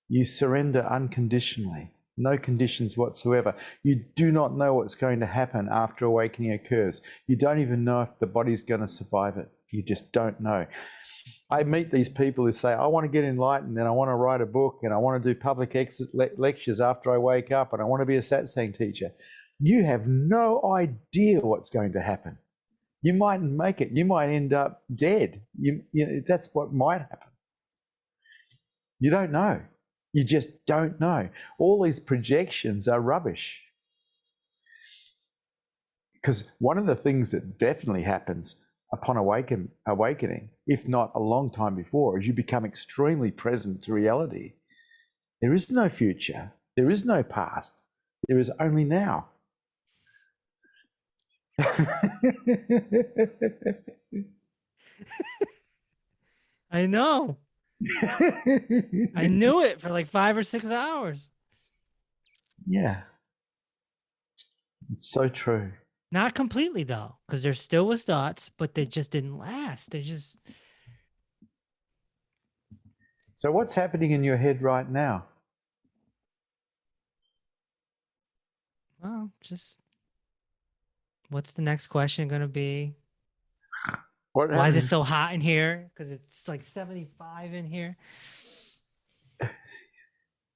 You surrender unconditionally, no conditions whatsoever. You do not know what's going to happen after awakening occurs. You don't even know if the body's going to survive it. You just don't know. I meet these people who say, I want to get enlightened and I want to write a book and I want to do public lectures after I wake up and I want to be a satsang teacher. You have no idea what's going to happen. You mightn't make it. You might end up dead. That's what might happen. You don't know. You just don't know. All these projections are rubbish. Because one of the things that definitely happens upon awakening, if not a long time before, is you become extremely present to reality. There is no future. There is no past. There is only now. I know. I knew it for like 5 or 6 hours. Yeah. It's so true. Not completely though, because there still was thoughts, but they just didn't last. They just. So what's happening in your head right now? Well, just what's the next question going to be? Why is it so hot in here? Because it's like 75 in here.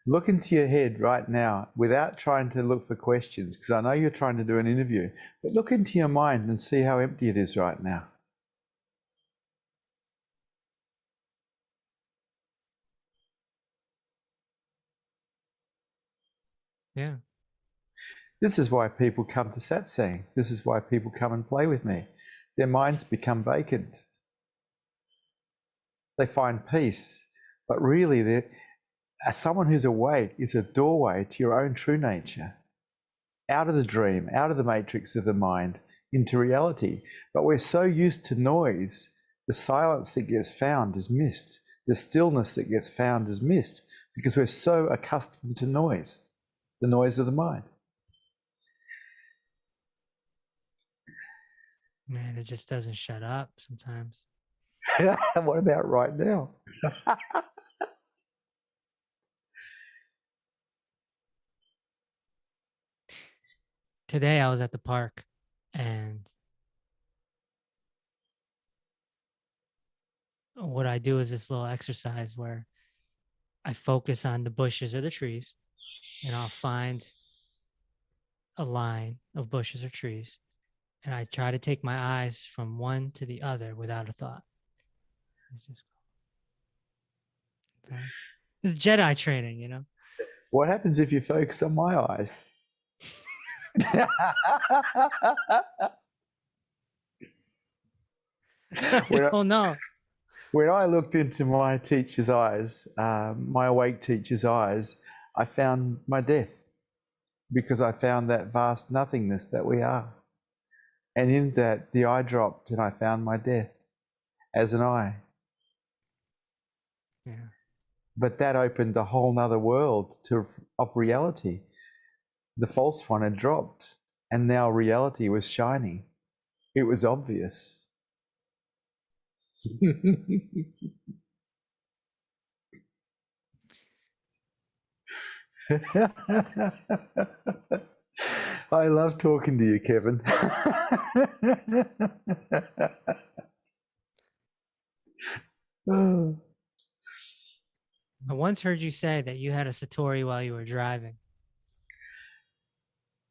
Look into your head right now without trying to look for questions, because I know you're trying to do an interview, but look into your mind and see how empty it is right now. Yeah. This is why people come to satsang. This is why people come and play with me. Their minds become vacant. They find peace, but really someone who's awake is a doorway to your own true nature, out of the dream, out of the matrix of the mind, into reality. But we're so used to noise, the silence that gets found is missed. The stillness that gets found is missed because we're so accustomed to noise, the noise of the mind. Man, it just doesn't shut up sometimes. What about right now? Today I was at the park and what I do is this little exercise where I focus on the bushes or the trees and I'll find a line of bushes or trees and I try to take my eyes from one to the other without a thought. It's just, okay. It's Jedi training, you know? What happens if you focus on my eyes? Oh no. When I looked into my teacher's eyes, my awake teacher's eyes, I found my death, because I found that vast nothingness that we are. And in that, the eye dropped and I found my death as an eye. Yeah. But that opened a whole nother world of reality. The false one had dropped and now reality was shining. It was obvious. I love talking to you, Kevin. I once heard you say that you had a satori while you were driving.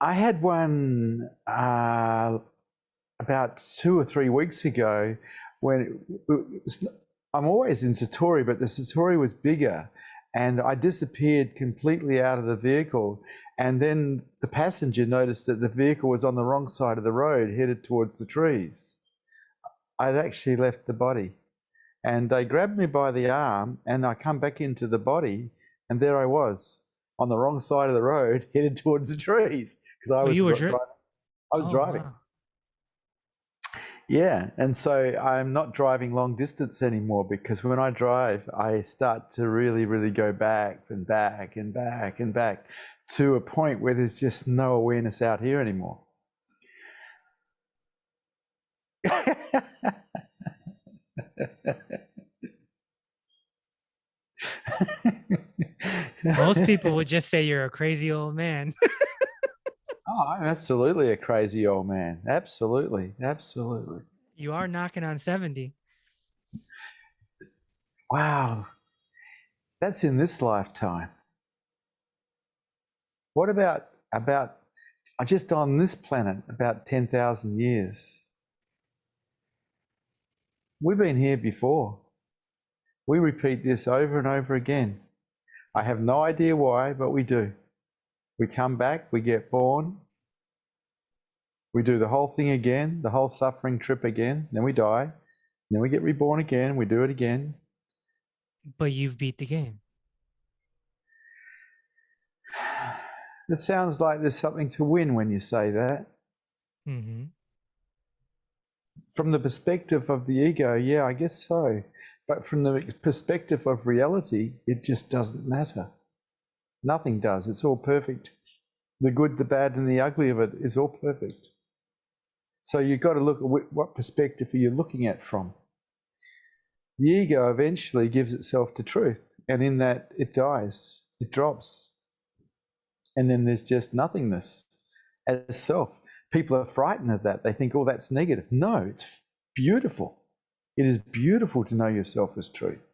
I had one about 2 or 3 weeks ago when I'm always in satori, but the satori was bigger and I disappeared completely out of the vehicle. And then the passenger noticed that the vehicle was on the wrong side of the road, headed towards the trees. I'd actually left the body. And they grabbed me by the arm and I come back into the body and there I was on the wrong side of the road, headed towards the trees because I was driving. Wow. Yeah, and so I'm not driving long distance anymore because when I drive, I start to really, really go back and back and back and back to a point where there's just no awareness out here anymore. Most people would just say you're a crazy old man. Oh, I'm absolutely a crazy old man. Absolutely, absolutely. You are knocking on 70. Wow, that's in this lifetime. What about just on this planet about 10,000 years? We've been here before. We repeat this over and over again. I have no idea why, but we do. We come back, we get born, we do the whole thing again, the whole suffering trip again, then we die, then we get reborn again, we do it again. But you've beat the game. It sounds like there's something to win when you say that. Mm-hmm. From the perspective of the ego, yeah, I guess so. But from the perspective of reality, it just doesn't matter. Nothing does. It's all perfect. The good, the bad, and the ugly of it is all perfect. So you've got to look at what perspective are you looking at from. The ego eventually gives itself to truth, and in that it dies, it drops. And then there's just nothingness as self. People are frightened of that. They think, oh, that's negative. No, it's beautiful. It is beautiful to know yourself as truth.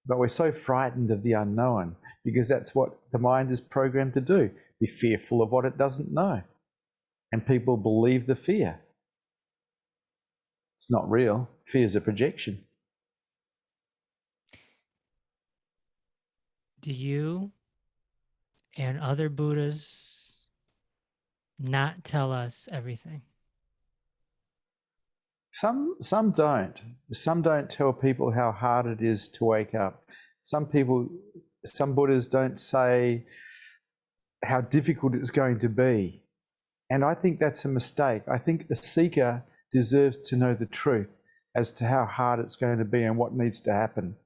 But we're so frightened of the unknown because that's what the mind is programmed to do, be fearful of what it doesn't know. And people believe the fear. It's not real. Fear is a projection. Do you and other Buddhas not tell us everything? Some don't. Some don't tell people how hard it is to wake up. Some Buddhas don't say how difficult it's going to be. And I think that's a mistake. I think the seeker deserves to know the truth as to how hard it's going to be and what needs to happen.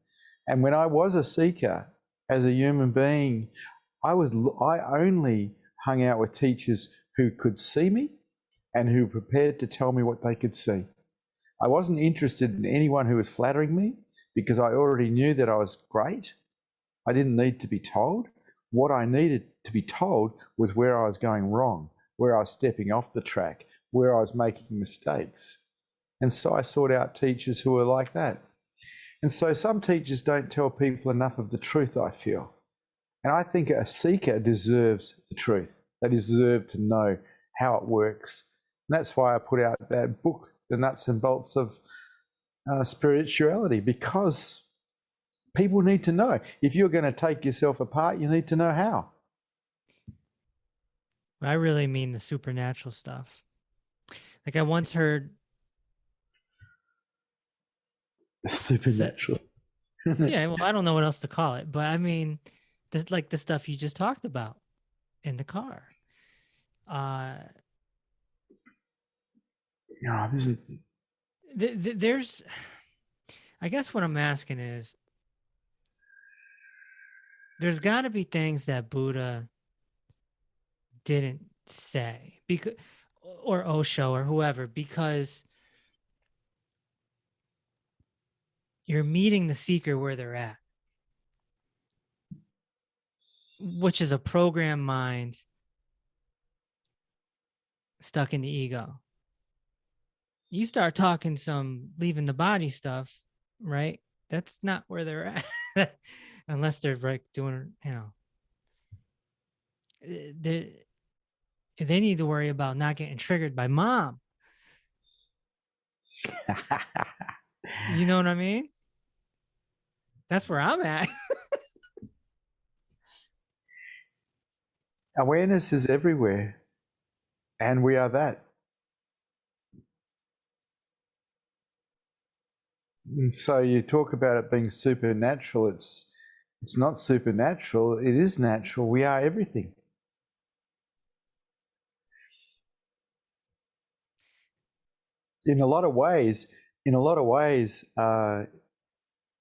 And when I was a seeker, as a human being, I only hung out with teachers who could see me and who were prepared to tell me what they could see. I wasn't interested in anyone who was flattering me because I already knew that I was great. I didn't need to be told. What I needed to be told was where I was going wrong, where I was stepping off the track, where I was making mistakes. And so I sought out teachers who were like that. And so some teachers don't tell people enough of the truth, I feel. And I think a seeker deserves the truth. They deserve to know how it works. And that's why I put out that book, The Nuts and Bolts of Spirituality, because people need to know. If you're going to take yourself apart, you need to know how. I really mean the supernatural stuff. Like I once heard... Supernatural. Yeah, well, I don't know what else to call it, but I mean, like the stuff you just talked about in the car. No, this is... There's, I guess what I'm asking is, there's got to be things that Buddha didn't say, because, or Osho or whoever, because you're meeting the seeker where they're at, which is a programmed mind stuck in the ego. You start talking some leaving the body stuff, right? That's not where they're at. Unless they're like doing, they need to worry about not getting triggered by mom. You know what I mean? That's where I'm at. Awareness is everywhere, and we are that. And so you talk about it being supernatural. It's not supernatural. It is natural. We are everything. In a lot of ways,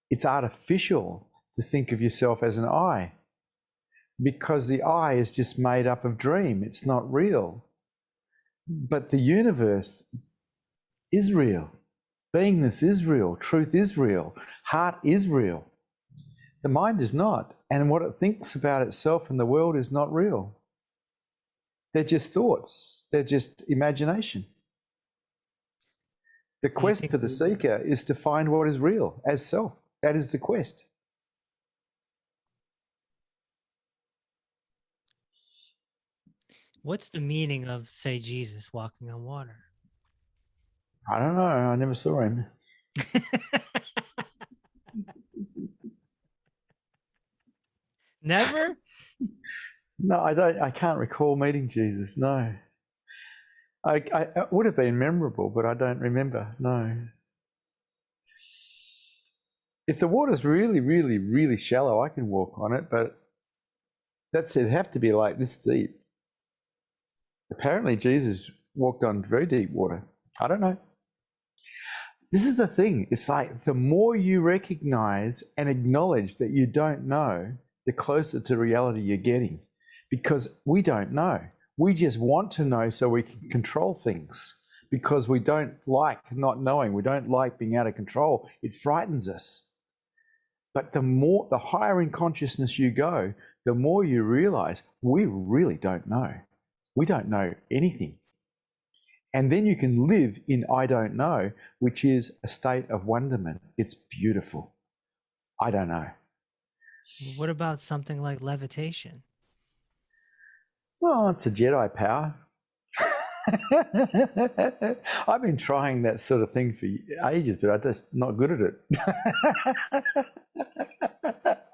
it's artificial to think of yourself as an I, because the I is just made up of dream. It's not real. But the universe is real. Beingness is real. Truth is real. Heart is real. The mind is not. And what it thinks about itself and the world is not real. They're just thoughts. They're just imagination. The quest for the seeker is to find what is real as self. That is the quest. What's the meaning of, say, Jesus walking on water? I don't know. I never saw him. Never? No, I don't. I can't recall meeting Jesus. No. It would have been memorable, but I don't remember. No. If the water's really, really, really shallow, I can walk on it, but it'd have to be like this deep. Apparently, Jesus walked on very deep water. I don't know. This is the thing. It's like the more you recognize and acknowledge that you don't know, the closer to reality you're getting. Because we don't know. We just want to know so we can control things. Because we don't like not knowing. We don't like being out of control. It frightens us. But the higher in consciousness you go, the more you realize we really don't know. We don't know anything. And then you can live in I don't know, which is a state of wonderment. It's beautiful. I don't know. What about something like levitation? Well, it's a Jedi power. I've been trying that sort of thing for ages, but I'm just not good at it.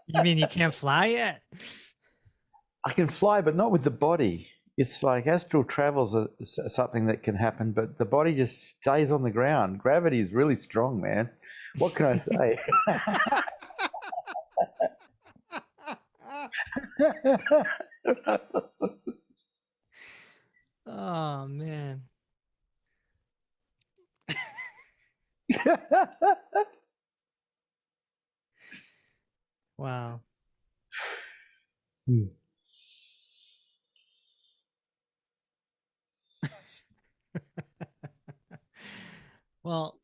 You mean you can't fly yet? I can fly, but not with the body. It's like astral travels are something that can happen, but the body just stays on the ground. Gravity is really strong, man. What can I say? Oh man. Wow. Hmm. Well,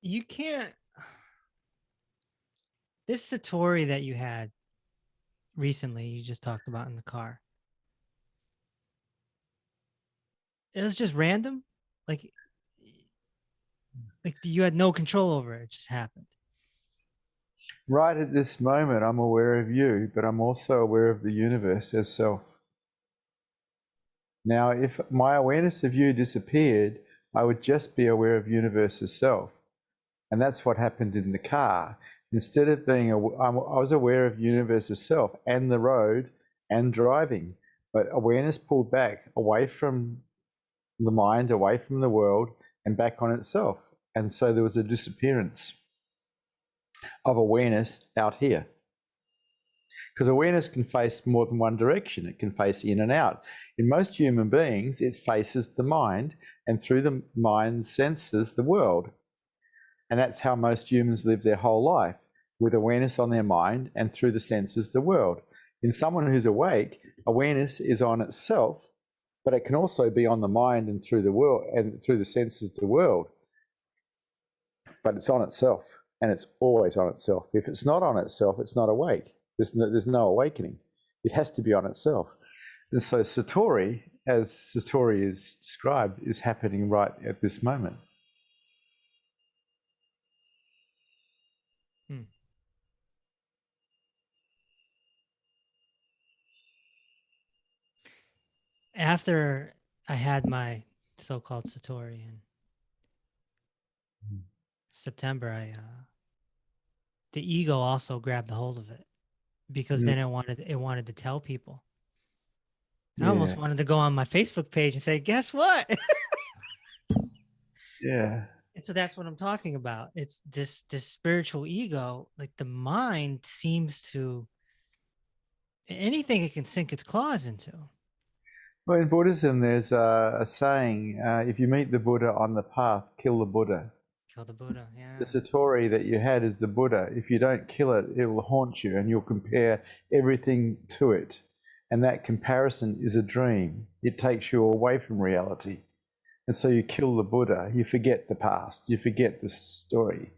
you can't. This satori that you had recently, you just talked about in the car, it was just random. Like, like you had no control over it. It just happened. Right at this moment, I'm aware of you, but I'm also aware of the universe as self. Now, if my awareness of you disappeared, I would just be aware of universe as self. And that's what happened in the car. Instead of being, I was aware of universe as self and the road and driving, but awareness pulled back away from the mind, away from the world, and back on itself. And so there was a disappearance of awareness out here. Because awareness can face more than one direction. It can face in and out. In most human beings, it faces the mind, and through the mind senses the world. And that's how most humans live their whole life, with awareness on their mind and through the senses the world. In someone who's awake, awareness is on itself, but it can also be on the mind and through the world and through the senses the world. But it's on itself, and it's always on itself. If it's not on itself, it's not awake. There's no awakening. It has to be on itself. And so satori, as satori is described, is happening right at this moment. Hmm. After I had my so-called satori in September, the ego also grabbed a hold of it because then it wanted to tell people. I almost Yeah, wanted to go on my Facebook page and say, "Guess what?" yeah. And so that's what I'm talking about. It's this spiritual ego, like the mind seems to anything it can sink its claws into. Well, in Buddhism, there's a saying: if you meet the Buddha on the path, kill the Buddha. Kill the Buddha. The Yeah. satori that you had is the Buddha. If you don't kill it, it will haunt you, and you'll compare everything to it. And that comparison is a dream. It takes you away from reality. And so you kill the Buddha, you forget the past, you forget the story,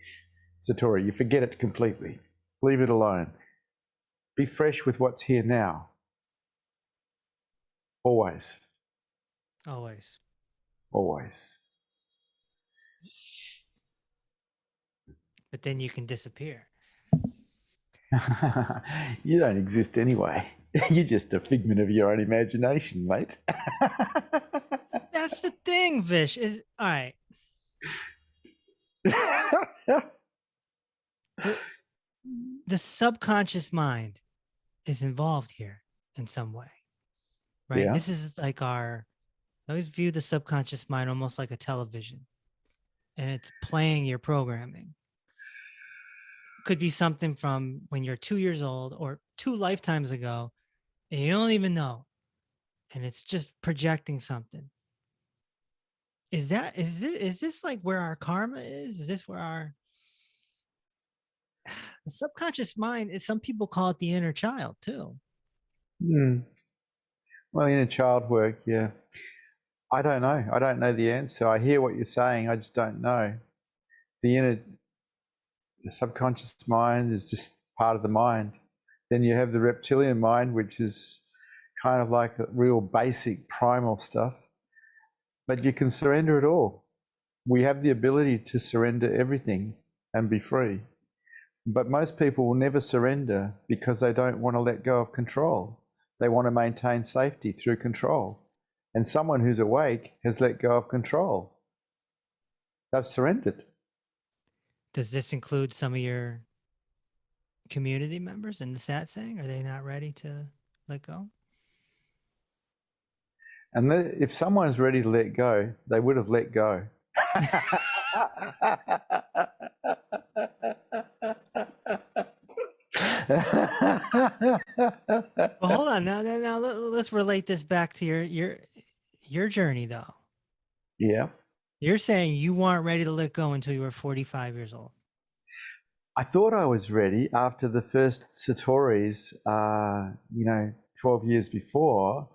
satori, you forget it completely. Leave it alone. Be fresh with what's here now. Always, Always. always. But then you can disappear. You don't exist anyway. You're just a figment of your own imagination, mate. That's the thing, Vish, is all right. The subconscious mind is involved here in some way, right? Yeah. This is like I always view the subconscious mind almost like a television, and it's playing your programming. Could be something from when you're 2 years old or two lifetimes ago, and you don't even know, and it's just projecting something. Is this like where our karma is? Is this where our the subconscious mind is? Some people call it the inner child too. Mm. Well, inner child work, yeah. I don't know. I don't know the answer. I hear what you're saying. I just don't know. The subconscious mind is just part of the mind. Then you have the reptilian mind, which is kind of like a real basic primal stuff. But you can surrender it all. We have the ability to surrender everything and be free. But most people will never surrender because they don't want to let go of control. They want to maintain safety through control. And someone who's awake has let go of control. They've surrendered. Does this include some of your community members in the satsang? Are they not ready to let go? And if someone's ready to let go, they would have let go. Well, hold on. Now let's relate this back to your journey, though. Yeah. You're saying you weren't ready to let go until you were 45 years old. I thought I was ready after the first satoris, 12 years before,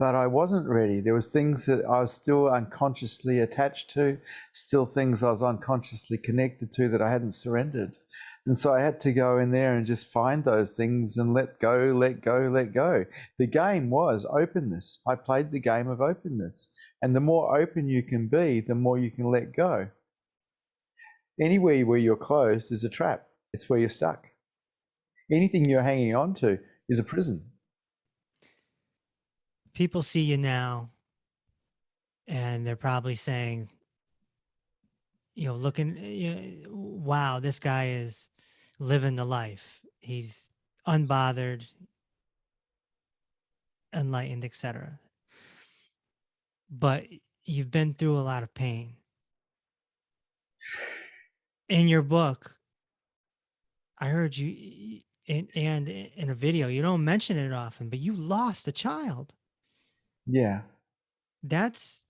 but I wasn't ready. There was things that I was still unconsciously attached to, still things I was unconsciously connected to that I hadn't surrendered. And so I had to go in there and just find those things and let go, let go, let go. The game was openness. I played the game of openness. And the more open you can be, the more you can let go. Anywhere where you're closed is a trap. It's where you're stuck. Anything you're hanging on to is a prison. People see you now and they're probably saying, wow, this guy is living the life. He's unbothered, enlightened, etc. But you've been through a lot of pain. In your book, I heard you, and in a video, you don't mention it often, but you lost a child. Yeah. That's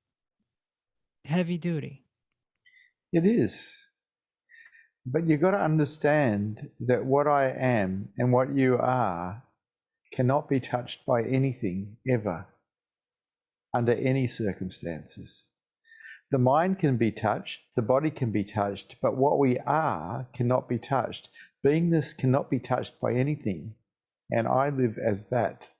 heavy duty. It is. But you've got to understand that what I am and what you are cannot be touched by anything ever, under any circumstances. The mind can be touched, the body can be touched, but what we are cannot be touched. Beingness cannot be touched by anything, and I live as that.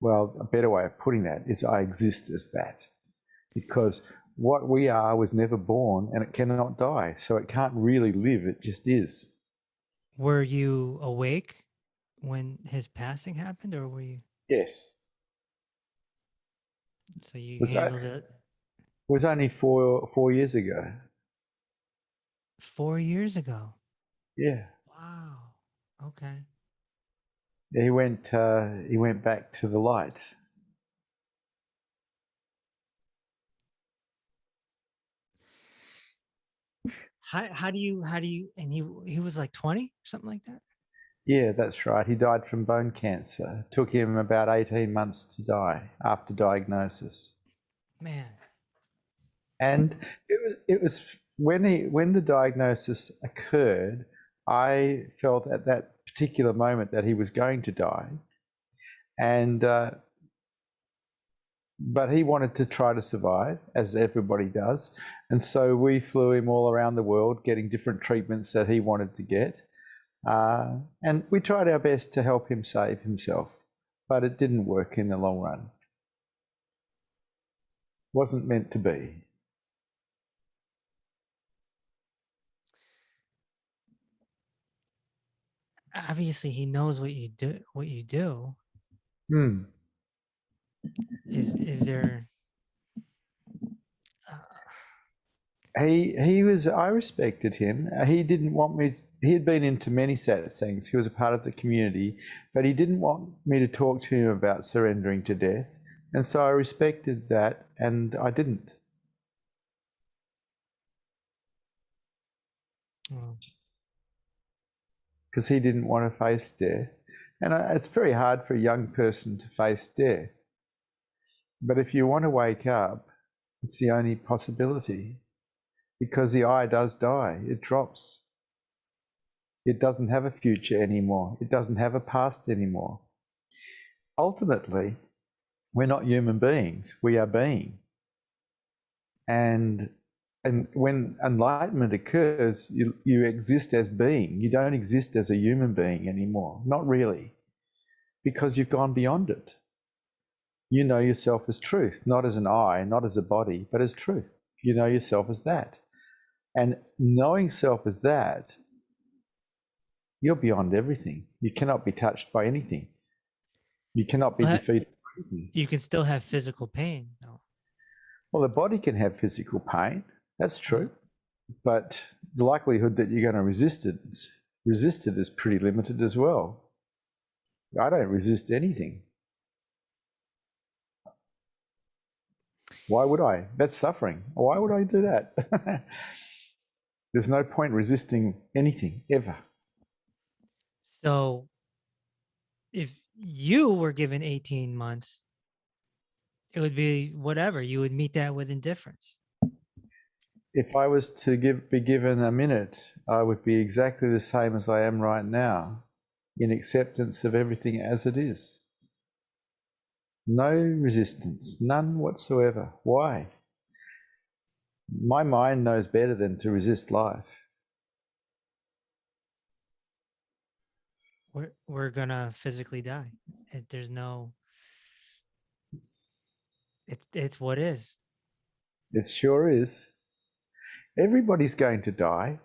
Well, a better way of putting that is I exist as that, because what we are was never born and it cannot die, so it can't really live, it just is. Were you awake when his passing happened, or were you? Yes. So you handled it? It was only four years ago. 4 years ago. Yeah. Wow. Okay. He went back to the light. How do you and he was like 20, something like that? Yeah, that's right. He died from bone cancer. It took him about 18 months to die after diagnosis. Man. And it was when the diagnosis occurred, I felt at that particular moment that he was going to die. And but he wanted to try to survive, as everybody does. And so we flew him all around the world, getting different treatments that he wanted to get. And we tried our best to help him save himself, but it didn't work in the long run. Wasn't meant to be. Obviously, he knows what you do. Hmm. Is there? He was. I respected him. He didn't want me. He had been into many satsangs. He was a part of the community, but he didn't want me to talk to him about surrendering to death, and so I respected that, and I didn't. Because he didn't want to face death. And it's very hard for a young person to face death. But if you want to wake up, it's the only possibility. Because the I does die, it drops. It doesn't have a future anymore. It doesn't have a past anymore. Ultimately, we're not human beings, we are being. And when enlightenment occurs, you exist as being. You don't exist as a human being anymore. Not really. Because you've gone beyond it. You know yourself as truth, not as an I, not as a body, but as truth. You know yourself as that. And knowing self as that, you're beyond everything. You cannot be touched by anything. You cannot be defeated by anything. You can still have physical pain, though. Well, the body can have physical pain. That's true. But the likelihood that you're going to resist it is pretty limited as well. I don't resist anything. Why would I? That's suffering. Why would I do that? There's no point resisting anything ever. So if you were given 18 months, it would be whatever. You would meet that with indifference. If I was to be given a minute, I would be exactly the same as I am right now, in acceptance of everything as it is. No resistance, none whatsoever. Why? My mind knows better than to resist life. We're gonna physically die. There's no. It's what is. It sure is. Everybody's going to die.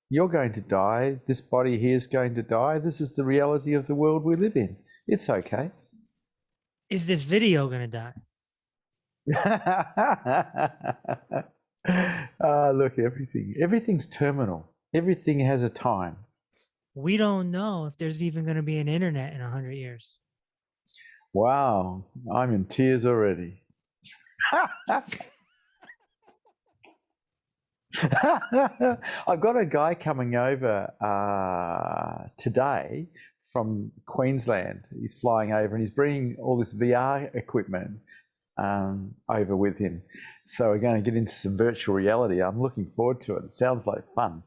You're going to die. This body here is going to die. This is the reality of the world we live in. It's okay. Is this video gonna die? Look, everything's terminal. Everything has a time. We don't know if there's even gonna be an internet in 100 years. Wow, I'm in tears already. I've got a guy coming over today from Queensland. He's flying over and he's bringing all this VR equipment over with him. So we're going to get into some virtual reality. I'm looking forward to it. It sounds like fun.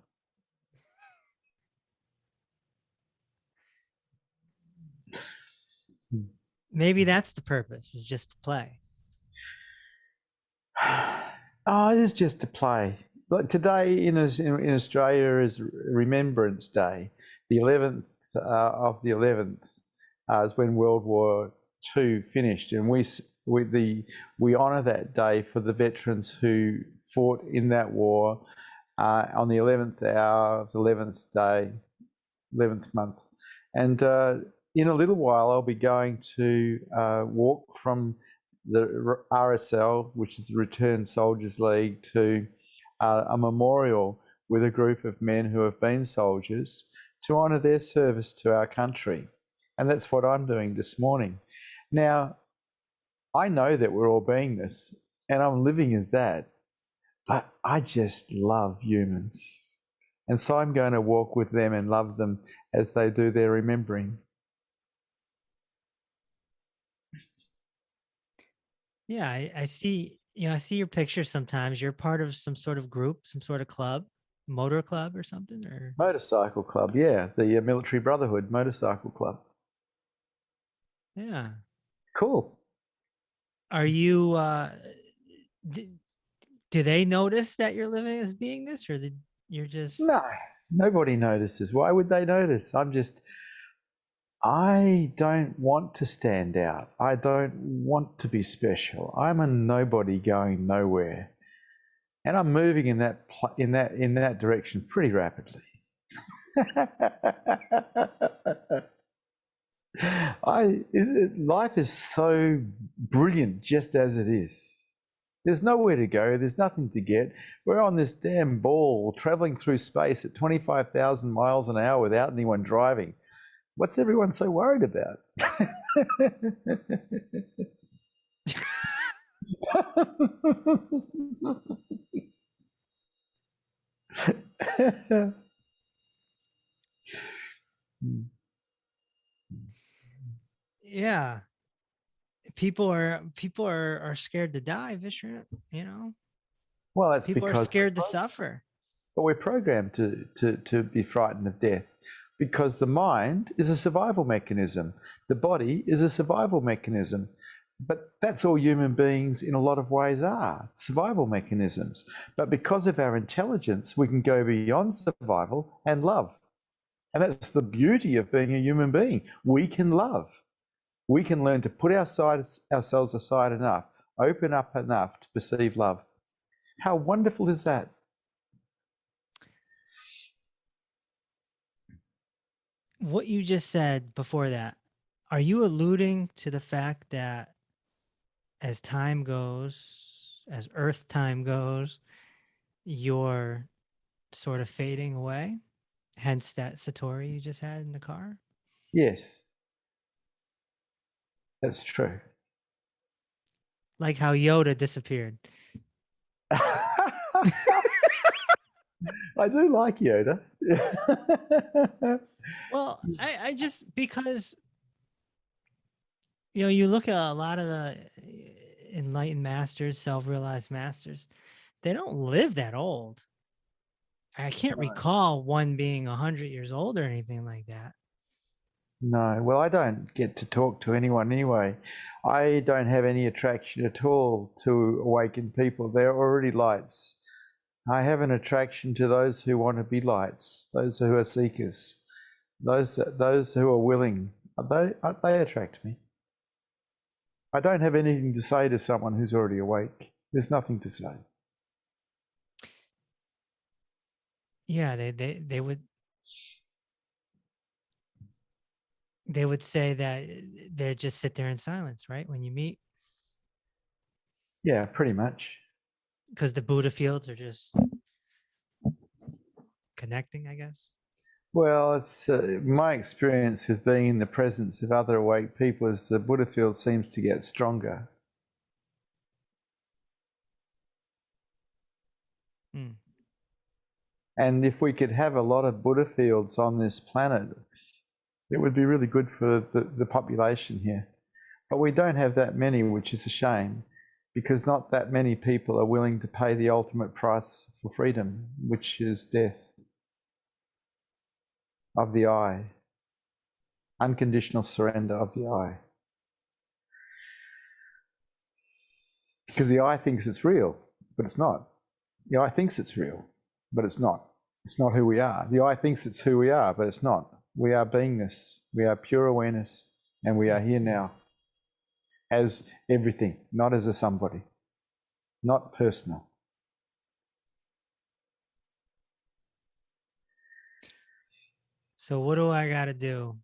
Maybe that's the purpose, is just to play. Oh, it is just to play. Like today in Australia is Remembrance Day. The 11th of the 11th is when World War II finished, and we honour that day for the veterans who fought in that war on the 11th hour of the 11th day, 11th month. And in a little while, I'll be going to walk from the RSL, which is the Returned Soldiers League, to a memorial with a group of men who have been soldiers to honour their service to our country. And that's what I'm doing this morning. Now, I know that we're all beingness, and I'm living as that, but I just love humans. And so I'm going to walk with them and love them as they do their remembering. Yeah, I see. I see your picture sometimes. You're part of some sort of group, some sort of club, motor club or something, or Motorcycle club, yeah, the Military Brotherhood Motorcycle Club. yeah. Cool. Are you? Do they notice that you're living as being this, or you're just? No, nobody notices. Why would they notice? I don't want to stand out. I don't want to be special. I'm a nobody going nowhere, and I'm moving in that direction pretty rapidly. Life is so brilliant just as it is. There's nowhere to go. There's nothing to get. We're on this damn ball traveling through space at 25,000 miles an hour without anyone driving. What's everyone so worried about? Yeah, people are scared to die, Vishrant. Well, that's People are because scared to suffer. we're programmed to be frightened of death because the mind is a survival mechanism. The body is a survival mechanism. But that's all human beings in a lot of ways are, survival mechanisms. But because of our intelligence, we can go beyond survival and love. And that's the beauty of being a human being. We can love. We can learn to put ourselves aside enough, open up enough to perceive love. How wonderful is that? What you just said before that, are you alluding to the fact that as time goes, as Earth time goes, you're sort of fading away? Hence that satori you just had in the car? Yes, that's true. Like how Yoda disappeared. I do like Yoda. Well, I just because you look at a lot of the enlightened masters, self-realized masters, they don't live that old. I can't recall one being 100 years old or anything like that. No, well, I don't get to talk to anyone anyway. I don't have any attraction at all to awakened people. They're already lights. I have an attraction to those who want to be lights, those who are seekers, those who are willing. They attract me. I don't have anything to say to someone who's already awake. There's nothing to say. Yeah, they would say that they just sit there in silence, right? When you meet, Yeah, pretty much. because the Buddha fields are just connecting, I guess. Well, it's my experience with being in the presence of other awake people is the Buddha field seems to get stronger. Mm. And if we could have a lot of Buddha fields on this planet, it would be really good for the population here. But we don't have that many, which is a shame, because not that many people are willing to pay the ultimate price for freedom, which is death of the I, unconditional surrender of the I. Because the I thinks it's real, but it's not. The I thinks it's real, but it's not. It's not who we are. The I thinks it's who we are, but it's not. We are beingness. We are pure awareness, and we are here now as everything, not as a somebody, not personal. So what do I got to do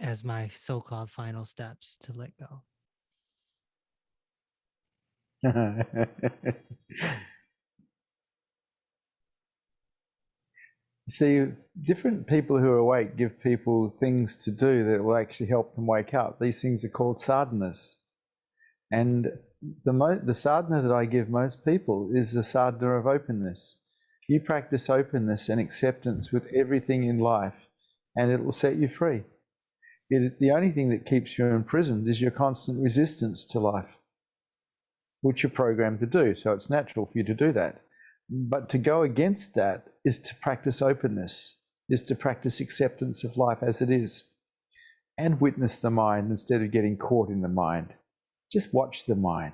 as my so-called final steps to let go? See, different people who are awake give people things to do that will actually help them wake up. These things are called sadhanas. And the sadhana that I give most people is the sadhana of openness. You practice openness and acceptance with everything in life, and it will set you free. The only thing that keeps you imprisoned is your constant resistance to life, which you're programmed to do. So it's natural for you to do that. But to go against that is to practice openness, is to practice acceptance of life as it is, and witness the mind instead of getting caught in the mind. Just watch the mind,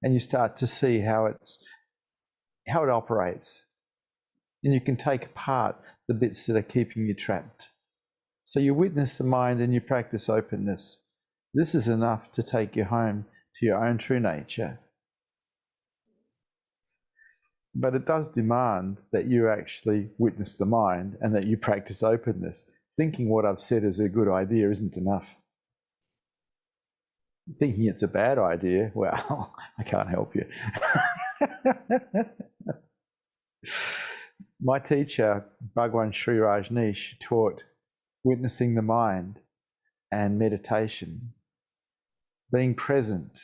and you start to see how it operates. And you can take apart the bits that are keeping you trapped. So you witness the mind and you practice openness. This is enough to take you home to your own true nature. But it does demand that you actually witness the mind and that you practice openness. Thinking what I've said is a good idea isn't enough. Thinking it's a bad idea, well, I can't help you. My teacher, Bhagwan Sri Rajneesh, taught witnessing the mind and meditation, being present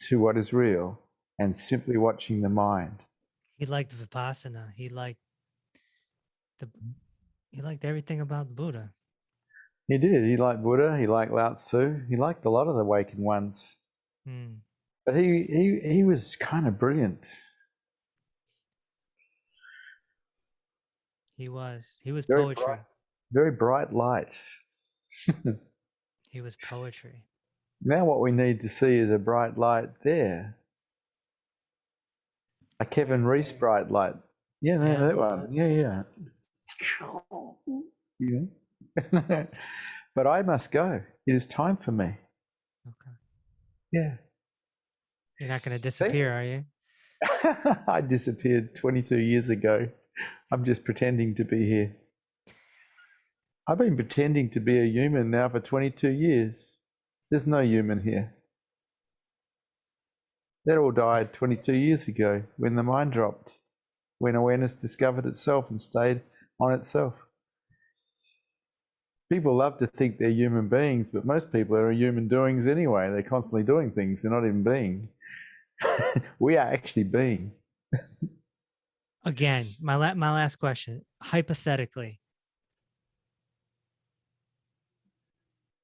to what is real and simply watching the mind. He liked Vipassana. He liked everything about the Buddha. He did. He liked Buddha. He liked 𝐸𝐴. He liked a lot of the awakened ones. Hmm. But he was kind of brilliant. He was Very poetry. bright, very bright light. He was poetry. Now what we need to see is a bright light there. A Kevin Reese bright light. Yeah, no, Yeah. that one. Yeah. Yeah. But I must go. It is time for me. Okay. Yeah. You're not going to disappear, are you? I disappeared 22 years ago. I'm just pretending to be here. I've been pretending to be a human now for 22 years. There's no human here. That all died 22 years ago when the mind dropped, when awareness discovered itself and stayed on itself. People love to think they're human beings, but most people are human doings anyway. They're constantly doing things. They're not even being. We are actually being. Again, my last question. Hypothetically,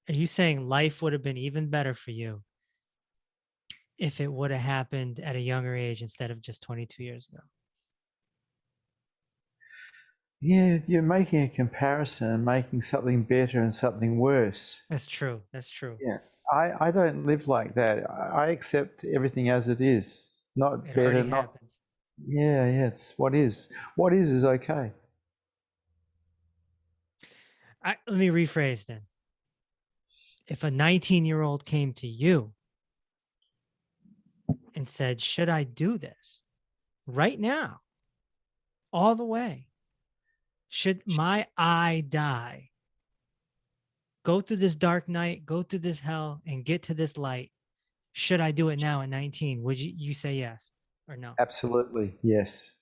are you saying life would have been even better for you if it would have happened at a younger age instead of just 22 years ago? Yeah, you're making a comparison and making something better and something worse. That's true. That's true. Yeah. I don't live like that. I accept everything as it is. Not It better, already not. happened. Yeah, it's what is. What is okay. Let me rephrase then. If a 19-year-old came to you and said, should I do this right now, all the way? Should my I die? Go through this dark night, go through this hell, and get to this light. Should I do it now at 19? Would you say yes or no? Absolutely, yes.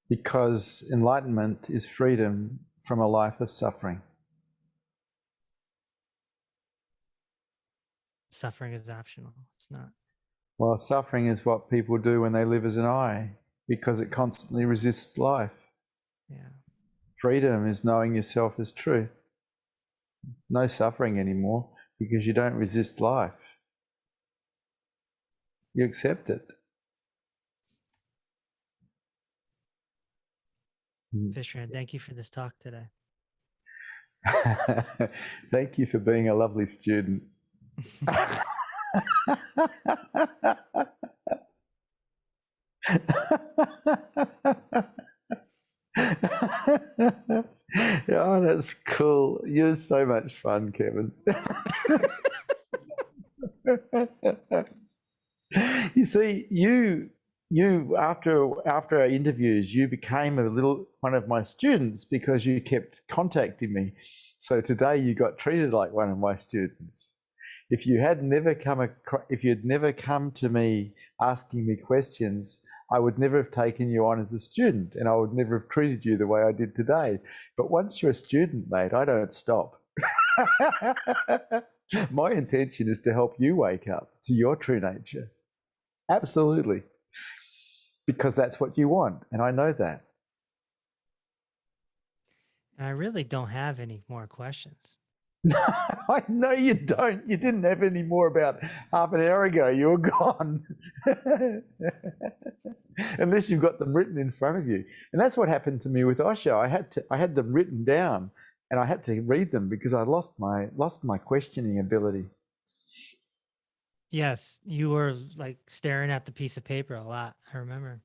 Because enlightenment is freedom from a life of suffering. Suffering is optional. It's not. Well, suffering is what people do when they live as an I, because it constantly resists life. Yeah. Freedom is knowing yourself as truth. No suffering anymore because you don't resist life. You accept it. Vishrant, thank you for this talk today. Thank you for being a lovely student. Oh, that's cool. You're so much fun, Kevin. You see, you after our interviews, you became a little one of my students because you kept contacting me. So today you got treated like one of my students. If you had never come to me asking me questions, I would never have taken you on as a student, and I would never have treated you the way I did today. But once you're a student, mate, I don't stop. My intention is to help you wake up to your true nature. Absolutely. Because that's what you want, and I know that. I really don't have any more questions. I know you don't. You didn't have any more about half an hour ago. You were gone. Unless you've got them written in front of you. And that's what happened to me with Osho. I had them written down and I had to read them because I lost my questioning ability. Yes, you were like staring at the piece of paper a lot. I remember.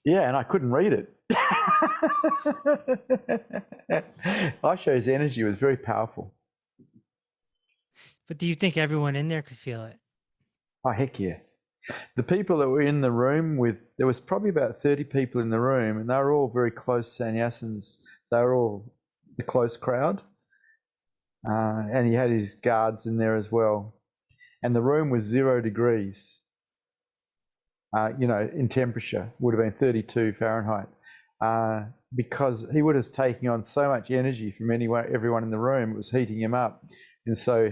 Yeah, and I couldn't read it. Osho's energy was very powerful. But do you think everyone in there could feel it? Oh, heck yeah. The people that were in the room there was probably about 30 people in the room, and they were all very close sannyasins. They were all the close crowd. And he had his guards in there as well. And the room was 0 degrees. In temperature, would have been 32 Fahrenheit. Because he would have taken on so much energy from everyone in the room, it was heating him up. And so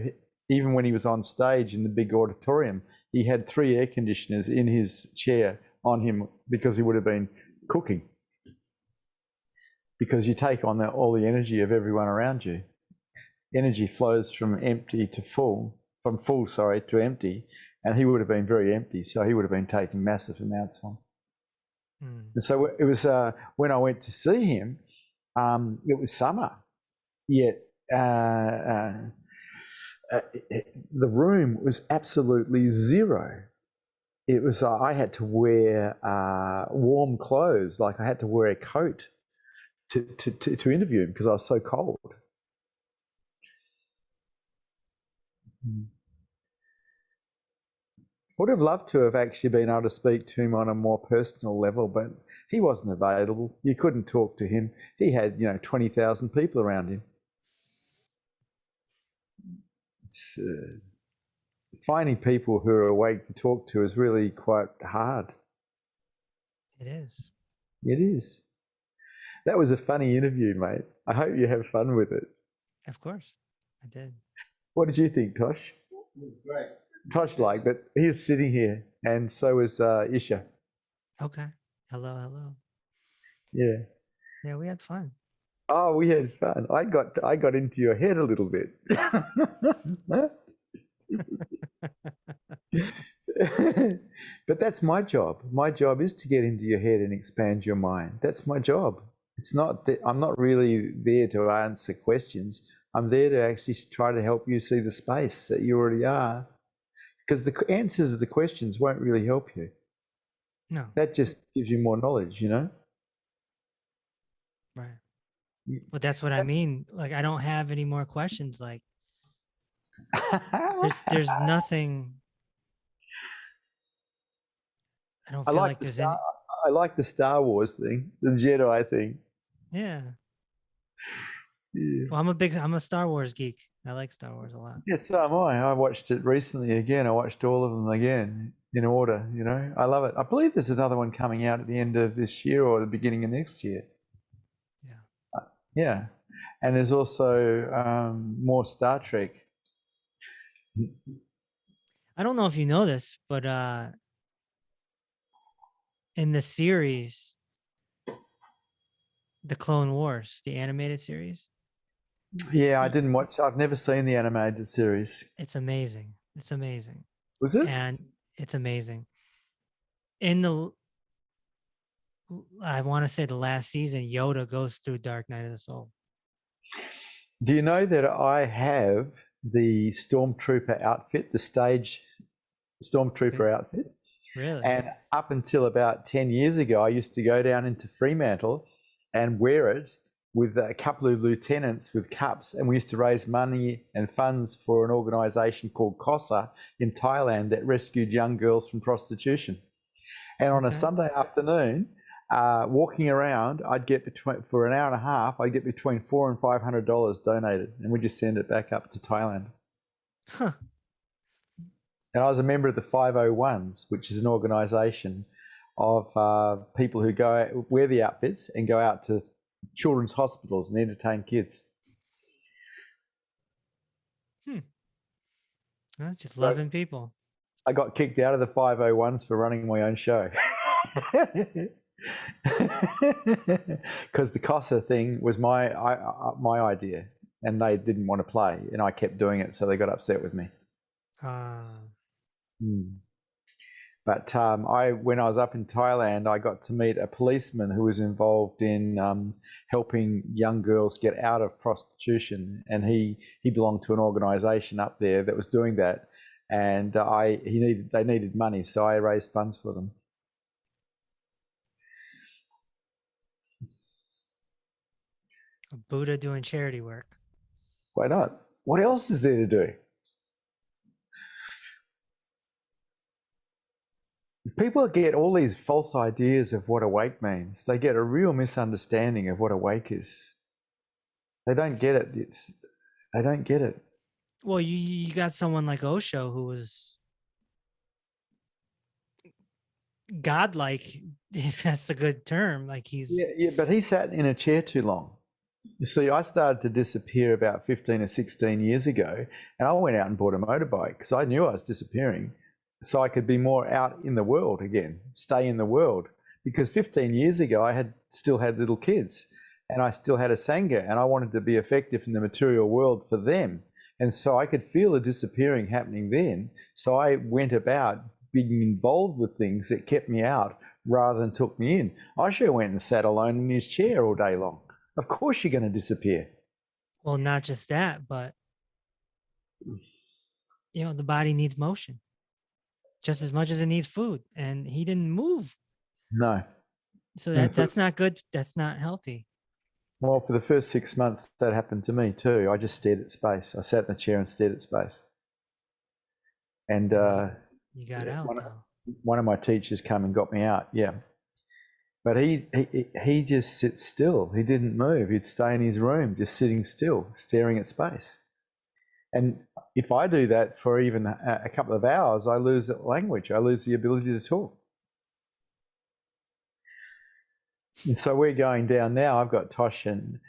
even when he was on stage in the big auditorium, he had 3 air conditioners in his chair on him because he would have been cooking. Because you take on all the energy of everyone around you. Energy flows from empty to full, to empty, and he would have been very empty, so he would have been taking massive amounts on. And so it was when I went to see him, it was summer, yet the room was absolutely 0. It was I had to wear warm clothes, like I had to wear a coat to interview him because I was so cold. Would have loved to have actually been able to speak to him on a more personal level, but he wasn't available. You couldn't talk to him. He had, 20,000 people around him. It's, finding people who are awake to talk to is really quite hard. It is. It is. That was a funny interview, mate. I hope you have fun with it. Of course, I did. What did you think, Tosh? It was great. Tosh liked it. He was sitting here, and so was Isha. Okay. Hello, hello. Yeah. Yeah, we had fun. Oh, we had fun. I got into your head a little bit. But that's my job. My job is to get into your head and expand your mind. That's my job. It's not that I'm not really there to answer questions. I'm there to actually try to help you see the space that you already are. Because the answers to the questions won't really help you. No. That just gives you more knowledge, you know? Right. But that's what I mean. Like, I don't have any more questions. Like, there's nothing. I don't I feel like like the there's Star. any. I like the Star Wars thing, the Jedi thing. Yeah. Yeah. Well, I'm a Star Wars geek. I like Star Wars a lot. Yes, so am I. I watched it recently again. I watched all of them again in order. You know, I love it. I believe there's another one coming out at the end of this year or the beginning of next year. Yeah. Yeah, and there's also more Star Trek. I don't know if you know this, but in the series, the Clone Wars, the animated series, Yeah, I didn't watch. I've never seen the animated series. it's amazing. It's amazing. Was it? And it's amazing. In the I want to say the last season, Yoda goes through Dark Night of the Soul. Do you know that I have the Stormtrooper outfit, the stage Stormtrooper outfit? Really? And up until about 10 years ago, I used to go down into Fremantle and wear it with a couple of lieutenants with cups. And we used to raise money and funds for an organisation called 𝐃𝐨𝐰𝐧𝐥 in Thailand that rescued young girls from prostitution. And on a Okay. Sunday afternoon, walking around, I'd get for an hour and a half, I'd get between $400 and $500 donated. And we just send it back up to Thailand. Huh. And I was a member of the 501s, which is an organisation of people who go wear the outfits and go out to children's hospitals and entertain kids. Well, just So loving people. I got kicked out of the 501s for running my own show. Because the 𝐶𝐸 thing was my idea, and they didn't want to play, and I kept doing it, so they got upset with me. But when I was up in Thailand, I got to meet a policeman who was involved in helping young girls get out of prostitution, and he belonged to an organisation up there that was doing that, and they needed money, so I raised funds for them. A Buddha doing charity work. Why not? What else is there to do? People get all these false ideas of what awake means. They get a real misunderstanding of what awake is. They don't get it. They don't get it. Well, you got someone like Osho who was godlike, if that's a good term. Like yeah, but he sat in a chair too long. You see, I started to disappear about 15 or 16 years ago, and I went out and bought a motorbike because I knew I was disappearing, so I could be more out in the world again, stay in the world. Because 15 years ago, I still had little kids, and I still had a Sangha, and I wanted to be effective in the material world for them. And so I could feel the disappearing happening then. So I went about being involved with things that kept me out rather than took me in. Osho went and sat alone in his chair all day long. Of course you're going to disappear. Well, not just that, but the body needs motion just as much as it needs food, and he didn't move. No. So that's not good. That's not healthy. Well, for the first 6 months, that happened to me too. I just stared at space. I sat in the chair and stared at space. And you got out, though. One of my teachers came and got me out. Yeah. But he just sits still. He didn't move. He'd stay in his room, just sitting still, staring at space. And if I do that for even a couple of hours, I lose language. I lose the ability to talk. And so we're going down now. I've got Tosh and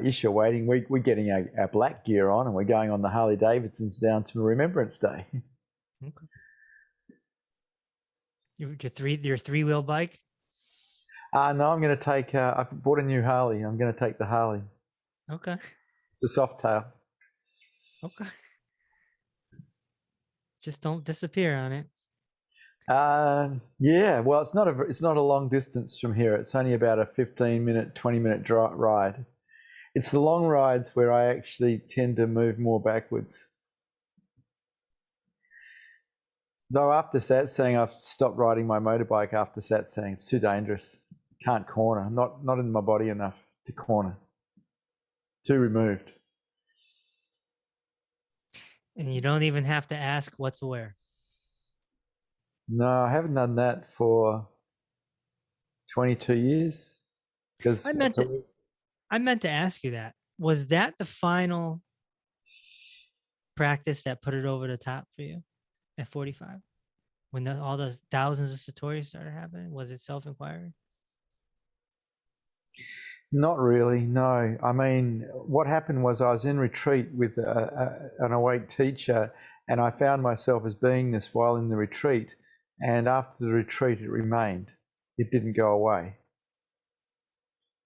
Isha waiting. We're getting our black gear on, and we're going on the Harley Davidsons down to Remembrance Day. Okay. Your three-wheel bike? No, I'm going to take, I've bought a new Harley. I'm going to take the Harley. Okay. It's a soft tail. Okay. Just don't disappear on it. Yeah, well, it's not a long distance from here. It's only about a 15-minute, 20-minute ride. It's the long rides where I actually tend to move more backwards. Though after satsang, I've stopped riding my motorbike after satsang. It's too dangerous. Can't corner. Not in my body enough to corner. Too removed. And you don't even have to ask what's where. No, I haven't done that for 22 years. Because I meant to ask you that. Was that the final practice that put it over the top for you at 45? When all the thousands of satori started happening? Was it self-inquiry? Not really, no. I mean, what happened was I was in retreat with an awake teacher, and I found myself as being this while in the retreat. And after the retreat, it remained. It didn't go away.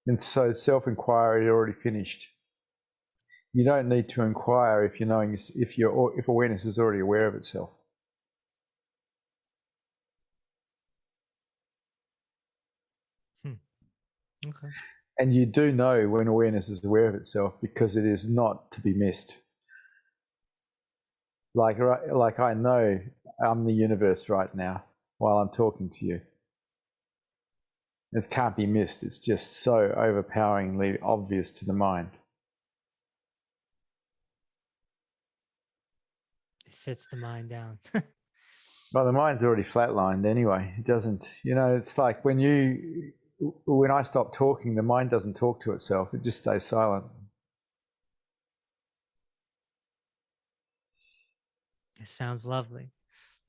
And so self-inquiry had already finished. You don't need to inquire if you're knowing, if awareness is already aware of itself. Okay. And you do know when awareness is aware of itself because it is not to be missed. Like I know I'm the universe right now while I'm talking to you. It can't be missed. It's just so overpoweringly obvious to the mind. It sits the mind down. Well, the mind's already flatlined anyway. It doesn't, it's like when I stop talking, the mind doesn't talk to itself. It just stays silent. It sounds lovely.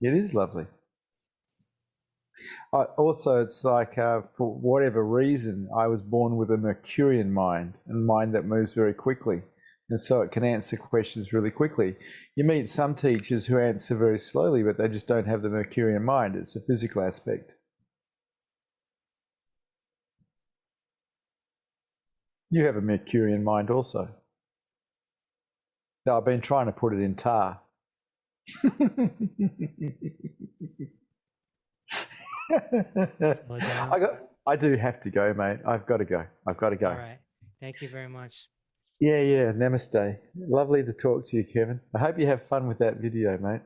It is lovely. Also, it's like for whatever reason, I was born with a Mercurian mind, a mind that moves very quickly. And so it can answer questions really quickly. You meet some teachers who answer very slowly, but they just don't have the Mercurian mind. It's a physical aspect. You have a Mercurian mind also. So I've been trying to put it in tar. I do have to go, mate. I've got to go. All right. Thank you very much. Yeah. Namaste. Lovely to talk to you, Kevin. I hope you have fun with that video, mate.